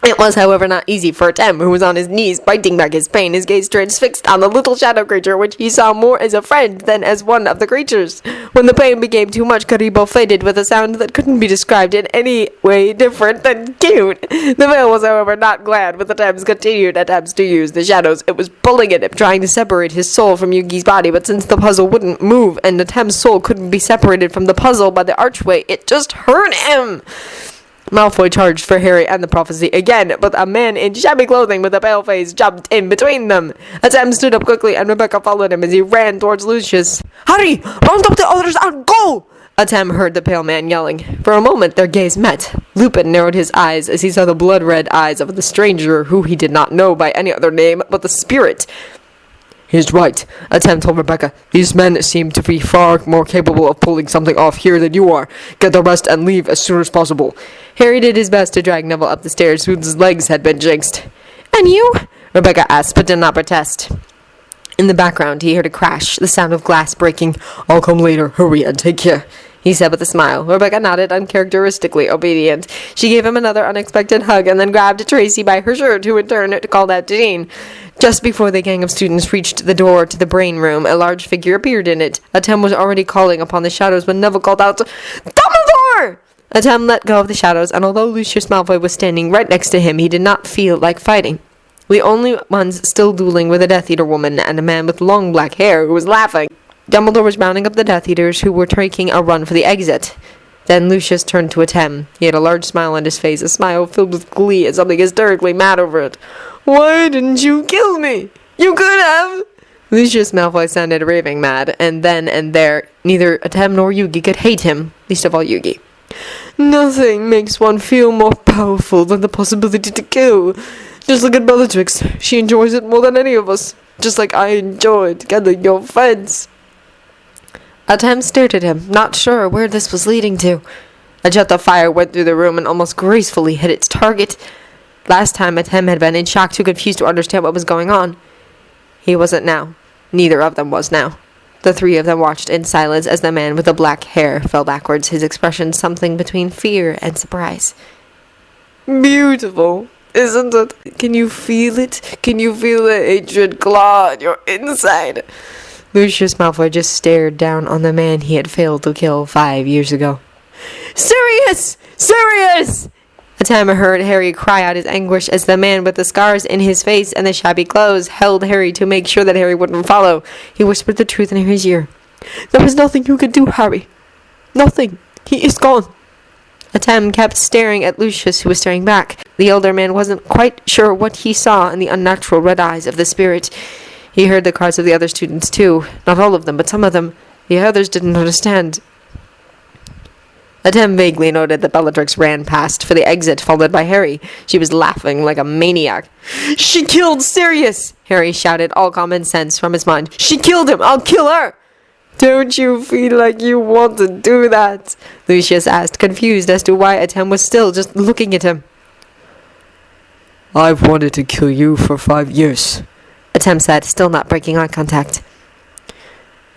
It was, however, not easy for Atem, who was on his knees, biting back his pain, his gaze transfixed on the little shadow creature, which he saw more as a friend than as one of the creatures. When the pain became too much, Garibo faded with a sound that couldn't be described in any way different than cute. The veil was, however, not glad with Atem's continued attempts to use the shadows. It was pulling at him, trying to separate his soul from Yugi's body, but since the puzzle wouldn't move and Atem's soul couldn't be separated from the puzzle by the archway, it just hurt him. Malfoy charged for Harry and the prophecy again, but a man in shabby clothing with a pale face jumped in between them. Atem stood up quickly, and Rebecca followed him as he ran towards Lucius. "Hurry! Round up the others and go!" Atem heard the pale man yelling. For a moment their gaze met. Lupin narrowed his eyes as he saw the blood-red eyes of the stranger, who he did not know by any other name but the Spirit. "He's right," Atem told Rebecca. "These men seem to be far more capable of pulling something off here than you are. Get the rest and leave as soon as possible." Harry did his best to drag Neville up the stairs, whose legs had been jinxed. "And you?" Rebecca asked, but did not protest. In the background, he heard a crash, the sound of glass breaking. "I'll come later. Hurry and take care," he said with a smile. Rebecca nodded, uncharacteristically obedient. She gave him another unexpected hug and then grabbed Tracy by her shirt, who in turn called out to Dean. Just before the gang of students reached the door to the brain room, a large figure appeared in it. Atem was already calling upon the shadows when Neville called out, "Dumbledore!" Atem let go of the shadows, and although Lucius Malfoy was standing right next to him, he did not feel like fighting. The only ones still dueling were the Death Eater woman and a man with long black hair who was laughing. Dumbledore was rounding up the Death Eaters, who were taking a run for the exit. Then Lucius turned to Atem. He had a large smile on his face, a smile filled with glee and something hysterically mad over it. "Why didn't you kill me? You could have!" Lucius Malfoy sounded raving mad, and then and there, neither Atem nor Yugi could hate him, least of all Yugi. "Nothing makes one feel more powerful than the possibility to kill. Just look at Bellatrix. She enjoys it more than any of us, just like I enjoyed killing your friends." Atem stared at him, not sure where this was leading to. A jet of fire went through the room and almost gracefully hit its target. Last time Atem had been in shock, too confused to understand what was going on. He wasn't now. Neither of them was now. The 3 of them watched in silence as the man with the black hair fell backwards, his expression something between fear and surprise. "Beautiful, isn't it? Can you feel it? Can you feel the hatred claw on your inside?" Lucius Malfoy just stared down on the man he had failed to kill 5 years ago. "Sirius! Sirius!" Atem heard Harry cry out his anguish as the man with the scars in his face and the shabby clothes held Harry to make sure that Harry wouldn't follow. He whispered the truth in his ear. "There is nothing you can do, Harry. Nothing. He is gone." Atem kept staring at Lucius, who was staring back. The elder man wasn't quite sure what he saw in the unnatural red eyes of the Spirit. He heard the cries of the other students, too. Not all of them, but some of them. The others didn't understand. Atem vaguely noted that Bellatrix ran past for the exit, followed by Harry. She was laughing like a maniac. "She killed Sirius!" Harry shouted, all common sense from his mind. "She killed him! I'll kill her!" "Don't you feel like you want to do that?" Lucius asked, confused as to why Atem was still just looking at him. "I've wanted to kill you for 5 years," Atem said, still not breaking eye contact.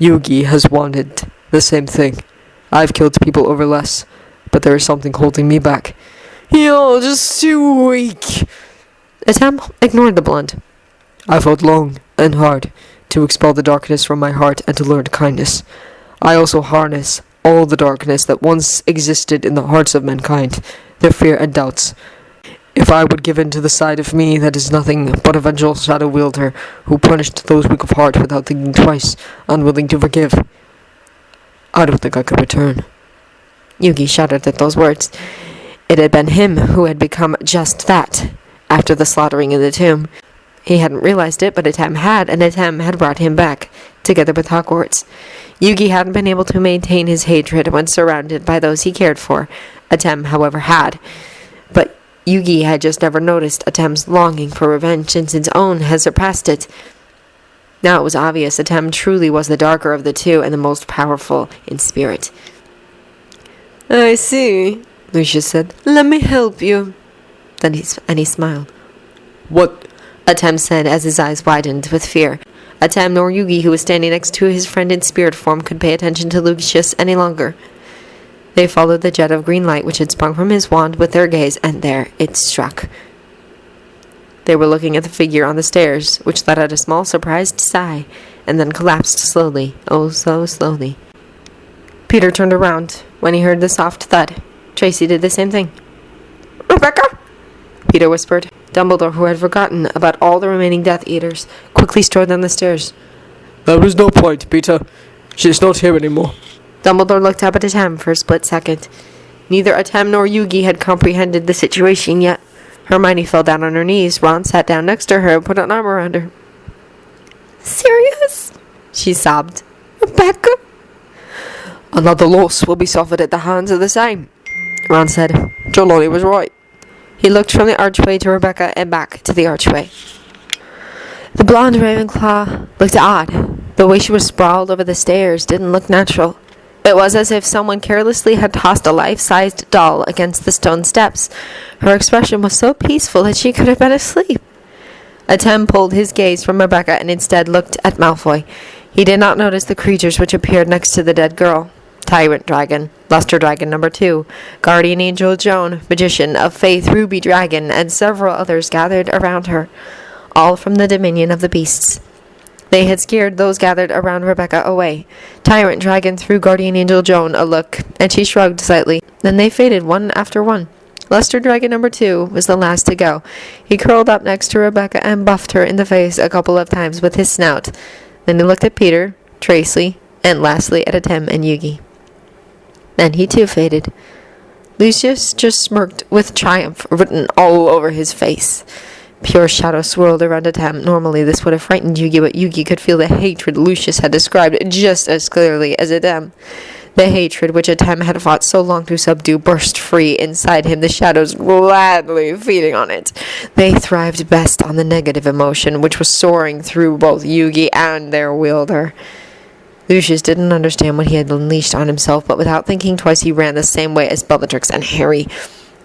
"Yugi has wanted the same thing. I've killed people over less, but there is something holding me back." "You're just too weak." Atem ignored the blunt. "I fought long and hard to expel the darkness from my heart and to learn kindness. I also harness all the darkness that once existed in the hearts of mankind, their fear and doubts. If I would give in to the side of me that is nothing but a vengeful shadow wielder who punished those weak of heart without thinking twice, unwilling to forgive, I don't think I could return. Yugi shuddered at those words. It had been him who had become just that, after the slaughtering in the tomb. He hadn't realized it, but Atem had, and Atem had brought him back, together with Hogwarts. Yugi hadn't been able to maintain his hatred when surrounded by those he cared for. Atem, however, had. But Yugi had just never noticed Atem's longing for revenge, since his own had surpassed it. Now it was obvious Atem truly was the darker of the two and the most powerful in spirit. I see, Lucius said. Let me help you. Then he smiled. What? Atem said as his eyes widened with fear. Atem nor Yugi, who was standing next to his friend in spirit form, could pay attention to Lucius any longer. They followed the jet of green light which had sprung from his wand with their gaze, and there it struck. They were looking at the figure on the stairs, which let out a small surprised sigh, and then collapsed slowly, oh so slowly. Peter turned around when he heard the soft thud. Tracy did the same thing. Rebecca? Peter whispered. Dumbledore, who had forgotten about all the remaining Death Eaters, quickly strode down the stairs. There was no point, Peter. She's not here anymore. Dumbledore looked up at Atem for a split second. Neither Atem nor Yugi had comprehended the situation yet. Hermione fell down on her knees. Ron sat down next to her and put an arm around her. Serious? She sobbed. Rebecca? Another loss will be suffered at the hands of the same, Ron said. Trelawney was right. He looked from the archway to Rebecca and back to the archway. The blonde Ravenclaw looked odd. The way she was sprawled over the stairs didn't look natural. It was as if someone carelessly had tossed a life-sized doll against the stone steps. Her expression was so peaceful that she could have been asleep. Atem pulled his gaze from Rebecca and instead looked at Malfoy. He did not notice the creatures which appeared next to the dead girl. Tyrant Dragon, Luster Dragon number 2, Guardian Angel Joan, Magician of Faith Ruby Dragon, and several others gathered around her, all from the dominion of the beasts. They had scared those gathered around Rebecca away. Tyrant Dragon threw Guardian Angel Joan a look, and she shrugged slightly. Then they faded one after one. Luster Dragon number 2 was the last to go. He curled up next to Rebecca and buffed her in the face a couple of times with his snout. Then he looked at Peter, Tracy, and lastly at Atem and Yugi. Then he too faded. Lucius just smirked with triumph written all over his face. Pure shadow swirled around Atem. Normally this would have frightened Yugi, but Yugi could feel the hatred Lucius had described just as clearly as Atem. The hatred which Atem had fought so long to subdue burst free inside him, the shadows gladly feeding on it. They thrived best on the negative emotion which was soaring through both Yugi and their wielder. Lucius didn't understand what he had unleashed on himself, but without thinking twice he ran the same way as Bellatrix and Harry.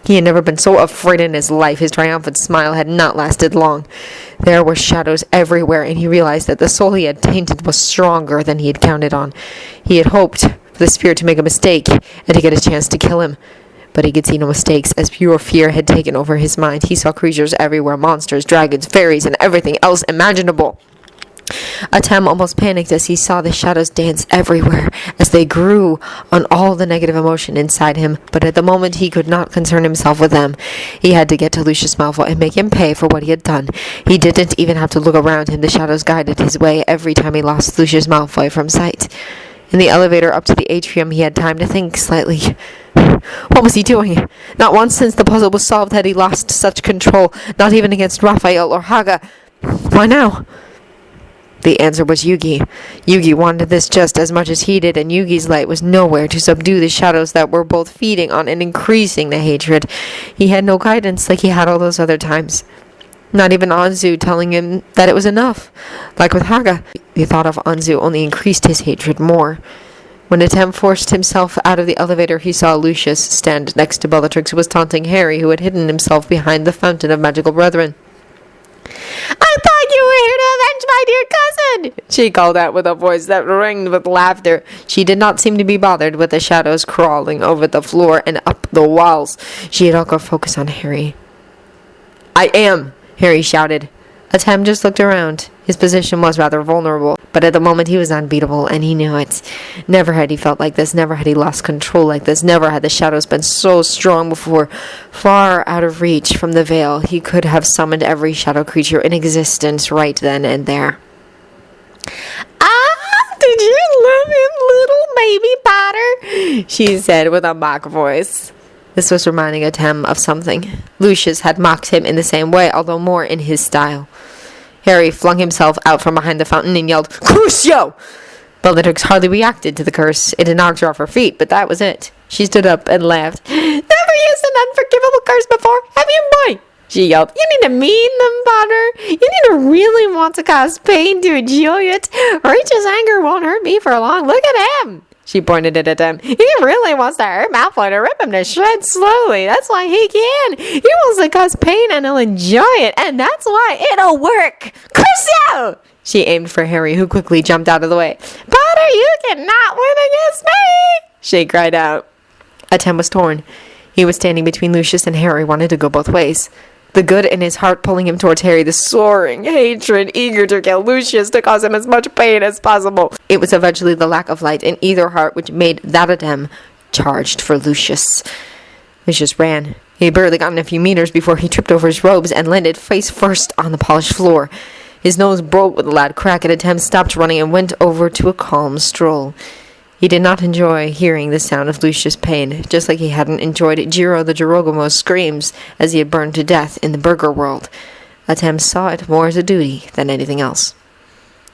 He had never been so afraid in his life. His triumphant smile had not lasted long. There were shadows everywhere, and he realized that the soul he had tainted was stronger than he had counted on. He had hoped for the spirit to make a mistake and to get a chance to kill him. But he could see no mistakes, as pure fear had taken over his mind. He saw creatures everywhere, monsters, dragons, fairies, and everything else imaginable. Atem almost panicked as he saw the shadows dance everywhere, as they grew on all the negative emotion inside him, but at the moment he could not concern himself with them. He had to get to Lucius Malfoy and make him pay for what he had done. He didn't even have to look around him. The shadows guided his way every time he lost Lucius Malfoy from sight. In the elevator up to the atrium, he had time to think slightly. What was he doing? Not once since the puzzle was solved had he lost such control, not even against Raphael or Haga. Why now? The answer was Yugi. Yugi wanted this just as much as he did, and Yugi's light was nowhere to subdue the shadows that were both feeding on and increasing the hatred. He had no guidance like he had all those other times. Not even Anzu telling him that it was enough. Like with Haga, the thought of Anzu only increased his hatred more. When Atem forced himself out of the elevator, he saw Lucius stand next to Bellatrix, who was taunting Harry, who had hidden himself behind the fountain of magical brethren. "I thought you were here to avenge my dear cousin!" she called out with a voice that rang with laughter. She did not seem to be bothered with the shadows crawling over the floor and up the walls. She had all her focus on Harry. "I am!" Harry shouted. Atem just looked around. His position was rather vulnerable, but at the moment he was unbeatable, and he knew it. Never had he felt like this, never had he lost control like this, never had the shadows been so strong before. Far out of reach from the veil, he could have summoned every shadow creature in existence right then and there. Ah, did you love him, little baby Potter? She said with a mock voice. This was reminding Atem of something. Lucius had mocked him in the same way, although more in his style. Harry flung himself out from behind the fountain and yelled, "Crucio!" Bellatrix hardly reacted to the curse. It had knocked her off her feet, but that was it. She stood up and laughed. "Never used an unforgivable curse before, have you, boy?" she yelled. "You need to mean them, Potter. You need to really want to cause pain to enjoy it. Rachel's anger won't hurt me for long. Look at him." She pointed it at him. "He really wants to hurt Malfoy to rip him to shreds slowly. That's why he can. He wants to cause pain and he'll enjoy it. And that's why it'll work. Crucio!" She aimed for Harry, who quickly jumped out of the way. "Potter, you cannot win against me!" she cried out. Atem was torn. He was standing between Lucius and Harry, wanted to go both ways. The good in his heart pulling him towards Harry, the soaring hatred eager to kill Lucius to cause him as much pain as possible. It was eventually the lack of light in either heart which made that Atem charged for Lucius. Lucius ran. He had barely gotten a few meters before he tripped over his robes and landed face first on the polished floor. His nose broke with a loud crack, and Atem stopped running and went over to a calm stroll. He did not enjoy hearing the sound of Lucius' pain, just like he hadn't enjoyed Jiro the Girogamo's screams as he had burned to death in the burger world. Atem saw it more as a duty than anything else.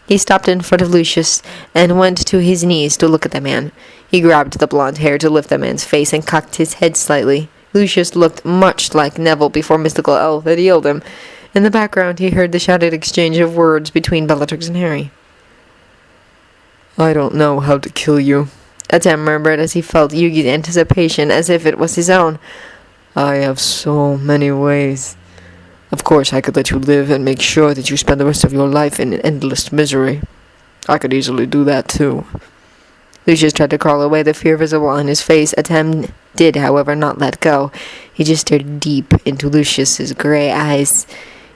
He stopped in front of Lucius and went to his knees to look at the man. He grabbed the blonde hair to lift the man's face and cocked his head slightly. Lucius looked much like Neville before Mystical Elf had healed him. In the background, he heard the shouted exchange of words between Bellatrix and Harry. "I don't know how to kill you," Atem murmured as he felt Yugi's anticipation as if it was his own. "I have so many ways. Of course, I could let you live and make sure that you spend the rest of your life in endless misery. I could easily do that, too." Lucius tried to crawl away, the fear visible on his face. Atem did, however, not let go. He just stared deep into Lucius's gray eyes.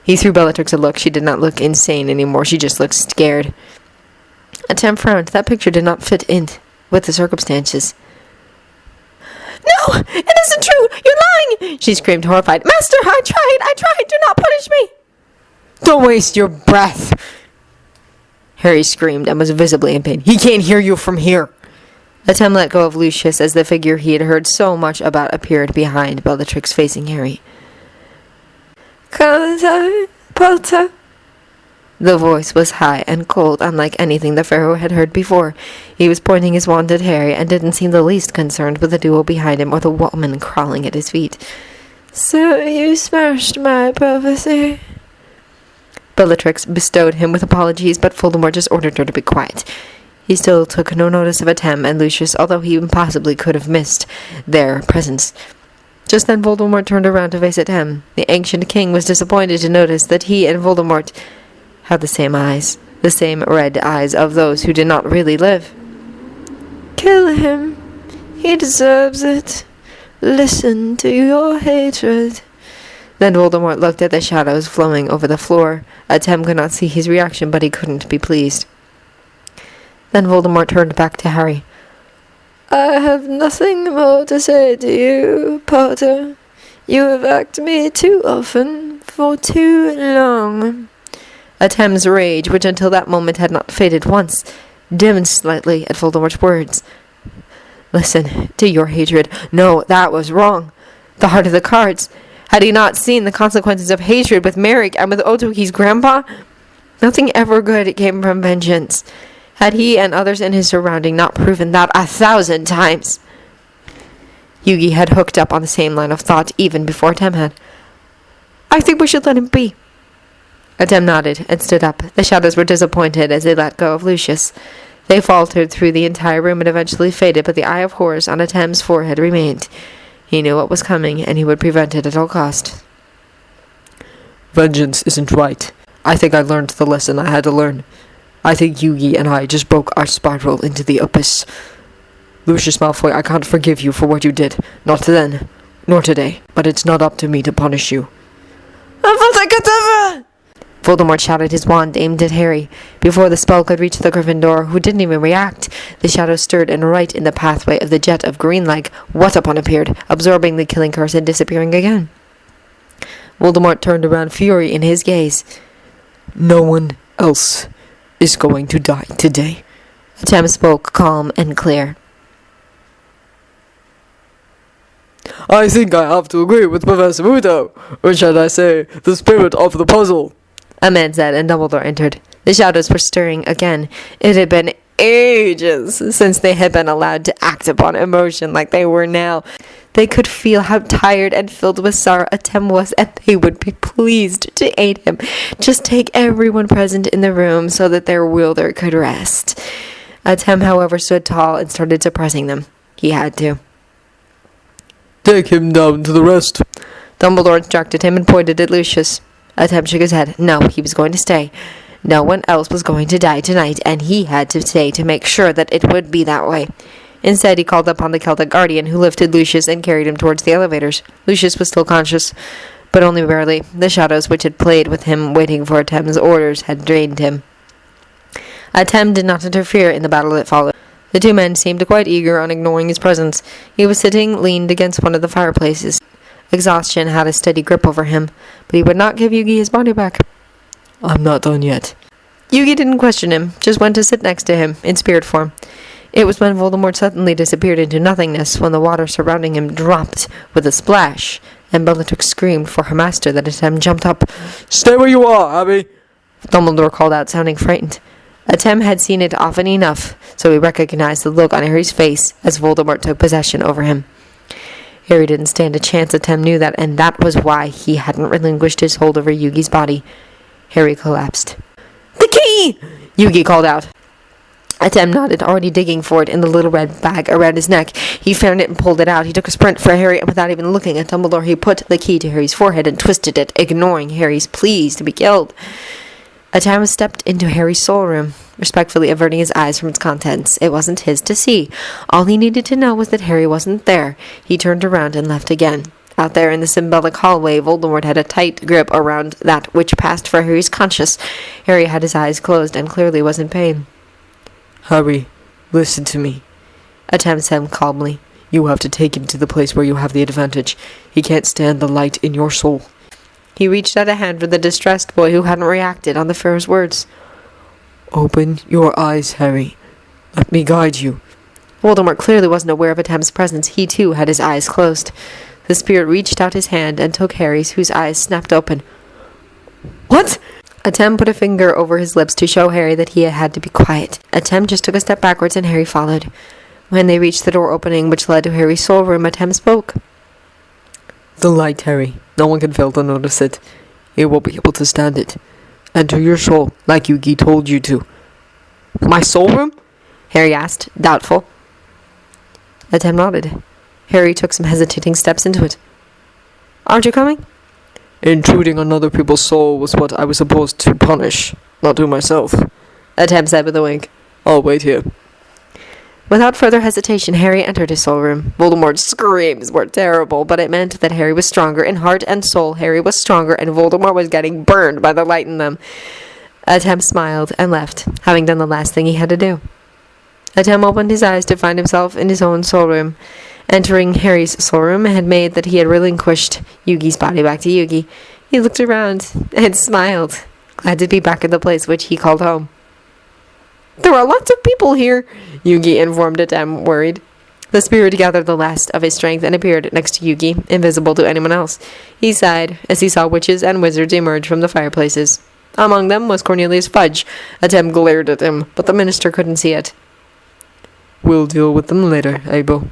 He threw Bellatrix a look. She did not look insane anymore. She just looked scared. Atem frowned. That picture did not fit in with the circumstances. "No, it isn't true! You're lying!" she screamed, horrified. "Master, I tried! Do not punish me!" "Don't waste your breath!" Harry screamed and was visibly in pain. "He can't hear you from here!" Atem let go of Lucius as the figure he had heard so much about appeared behind Bellatrix, facing Harry. "Potter." The voice was high and cold, unlike anything the Pharaoh had heard before. He was pointing his wand at Harry and didn't seem the least concerned with the duo behind him or the woman crawling at his feet. "So you smashed my prophecy?" Bellatrix bestowed him with apologies, but Voldemort just ordered her to be quiet. He still took no notice of Atem and Lucius, although he impossibly could have missed their presence. Just then Voldemort turned around to face Atem. The ancient king was disappointed to notice that he and Voldemort had the same eyes, the same red eyes of those who did not really live. "Kill him. He deserves it. Listen to your hatred." Then Voldemort looked at the shadows flowing over the floor. Atem could not see his reaction, but he couldn't be pleased. Then Voldemort turned back to Harry. "I have nothing more to say to you, Potter. You have wrecked me too often, for too long." Atem's rage, which until that moment had not faded once, dimmed slightly at Voldemort's words. "Listen to your hatred. No, that was wrong. The heart of the cards. Had he not seen the consequences of hatred with Merrick and with Otoki's grandpa? Nothing ever good came from vengeance. Had he and others in his surrounding not proven that 1,000 times?" Yugi had hooked up on the same line of thought even before Atem had. "I think we should let him be." Atem nodded and stood up. The shadows were disappointed as they let go of Lucius. They faltered through the entire room and eventually faded, but the eye of horror on Atem's forehead remained. He knew what was coming, and he would prevent it at all cost. "Vengeance isn't right. I think I learned the lesson I had to learn. I think Yugi and I just broke our spiral into the abyss. Lucius Malfoy, I can't forgive you for what you did. Not then, nor today. But it's not up to me to punish you." Voldemort shouted his wand, aimed at Harry. Before the spell could reach the Gryffindor, who didn't even react, the shadow stirred, and right in the pathway of the jet of green light, Whatupon appeared, absorbing the killing curse and disappearing again. Voldemort turned around, fury in his gaze. No one else is going to die today. Atem spoke, calm and clear. I think I have to agree with Professor Muto, or should I say, the spirit of the puzzle, A man said, and Dumbledore entered. The shadows were stirring again. It had been ages since they had been allowed to act upon emotion like they were now. They could feel how tired and filled with sorrow Atem was, and they would be pleased to aid him. Just take everyone present in the room so that their wielder could rest. Atem, however, stood tall and started suppressing them. He had to. Take him down to the rest. Dumbledore instructed him and pointed at Lucius. Atem shook his head. No, he was going to stay. No one else was going to die tonight, and he had to stay to make sure that it would be that way. Instead, he called upon the Celtic Guardian, who lifted Lucius and carried him towards the elevators. Lucius was still conscious, but only barely. The shadows which had played with him, waiting for Atem's orders, had drained him. Atem did not interfere in the battle that followed. The two men seemed quite eager on ignoring his presence. He was sitting leaned against one of the fireplaces. Exhaustion had a steady grip over him, but he would not give Yugi his body back. I'm not done yet. Yugi didn't question him, just went to sit next to him, in spirit form. It was when Voldemort suddenly disappeared into nothingness, when the water surrounding him dropped with a splash, and Bellatrix screamed for her master that Atem jumped up. Stay where you are, Abby! Dumbledore called out, sounding frightened. Atem had seen it often enough, so he recognized the look on Harry's face as Voldemort took possession over him. Harry didn't stand a chance. Atem knew that, and that was why he hadn't relinquished his hold over Yugi's body. Harry collapsed. The key! Yugi called out. Atem nodded, already digging for it in the little red bag around his neck. He found it and pulled it out. He took a sprint for Harry, and without even looking at Dumbledore, he put the key to Harry's forehead and twisted it, ignoring Harry's pleas to be killed. Atem stepped into Harry's soul room, respectfully averting his eyes from its contents. It wasn't his to see. All he needed to know was that Harry wasn't there. He turned around and left again. Out there in the symbolic hallway, Voldemort had a tight grip around that which passed for Harry's conscience. Harry had his eyes closed and clearly was in pain. Harry, listen to me. Atem said calmly. You have to take him to the place where you have the advantage. He can't stand the light in your soul. He reached out a hand for the distressed boy who hadn't reacted on the Pharaoh's words. Open your eyes, Harry. Let me guide you. Voldemort clearly wasn't aware of Atem's presence. He, too, had his eyes closed. The spirit reached out his hand and took Harry's, whose eyes snapped open. What? Atem put a finger over his lips to show Harry that he had to be quiet. Atem just took a step backwards and Harry followed. When they reached the door opening which led to Harry's soul room, Atem spoke. The light, Harry. No one can fail to notice it. You won't be able to stand it. Enter your soul, like Yugi told you to. My soul room? Harry asked, doubtful. Atem nodded. Harry took some hesitating steps into it. Aren't you coming? Intruding on other people's soul was what I was supposed to punish, not do myself. Atem said with a wink. I'll wait here. Without further hesitation, Harry entered his soul room. Voldemort's screams were terrible, but it meant that Harry was stronger. In heart and soul, Harry was stronger, and Voldemort was getting burned by the light in them. Atem smiled and left, having done the last thing he had to do. Atem opened his eyes to find himself in his own soul room. Entering Harry's soul room had made that he had relinquished Yugi's body back to Yugi. He looked around and smiled, glad to be back in the place which he called home. There are lots of people here, Yugi informed Atem, worried. The spirit gathered the last of his strength and appeared next to Yugi, invisible to anyone else. He sighed as he saw witches and wizards emerge from the fireplaces. Among them was Cornelius Fudge. Atem glared at him, but the minister couldn't see it. We'll deal with them later, Abel.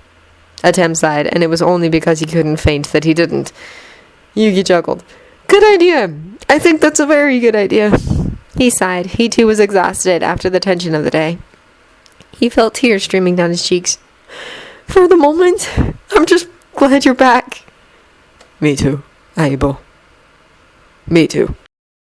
Atem sighed, and it was only because he couldn't faint that he didn't. Yugi chuckled. Good idea. I think that's a very good idea. He sighed. He too was exhausted after the tension of the day. He felt tears streaming down his cheeks. For the moment, I'm just glad you're back. Me too, Abel. Me too.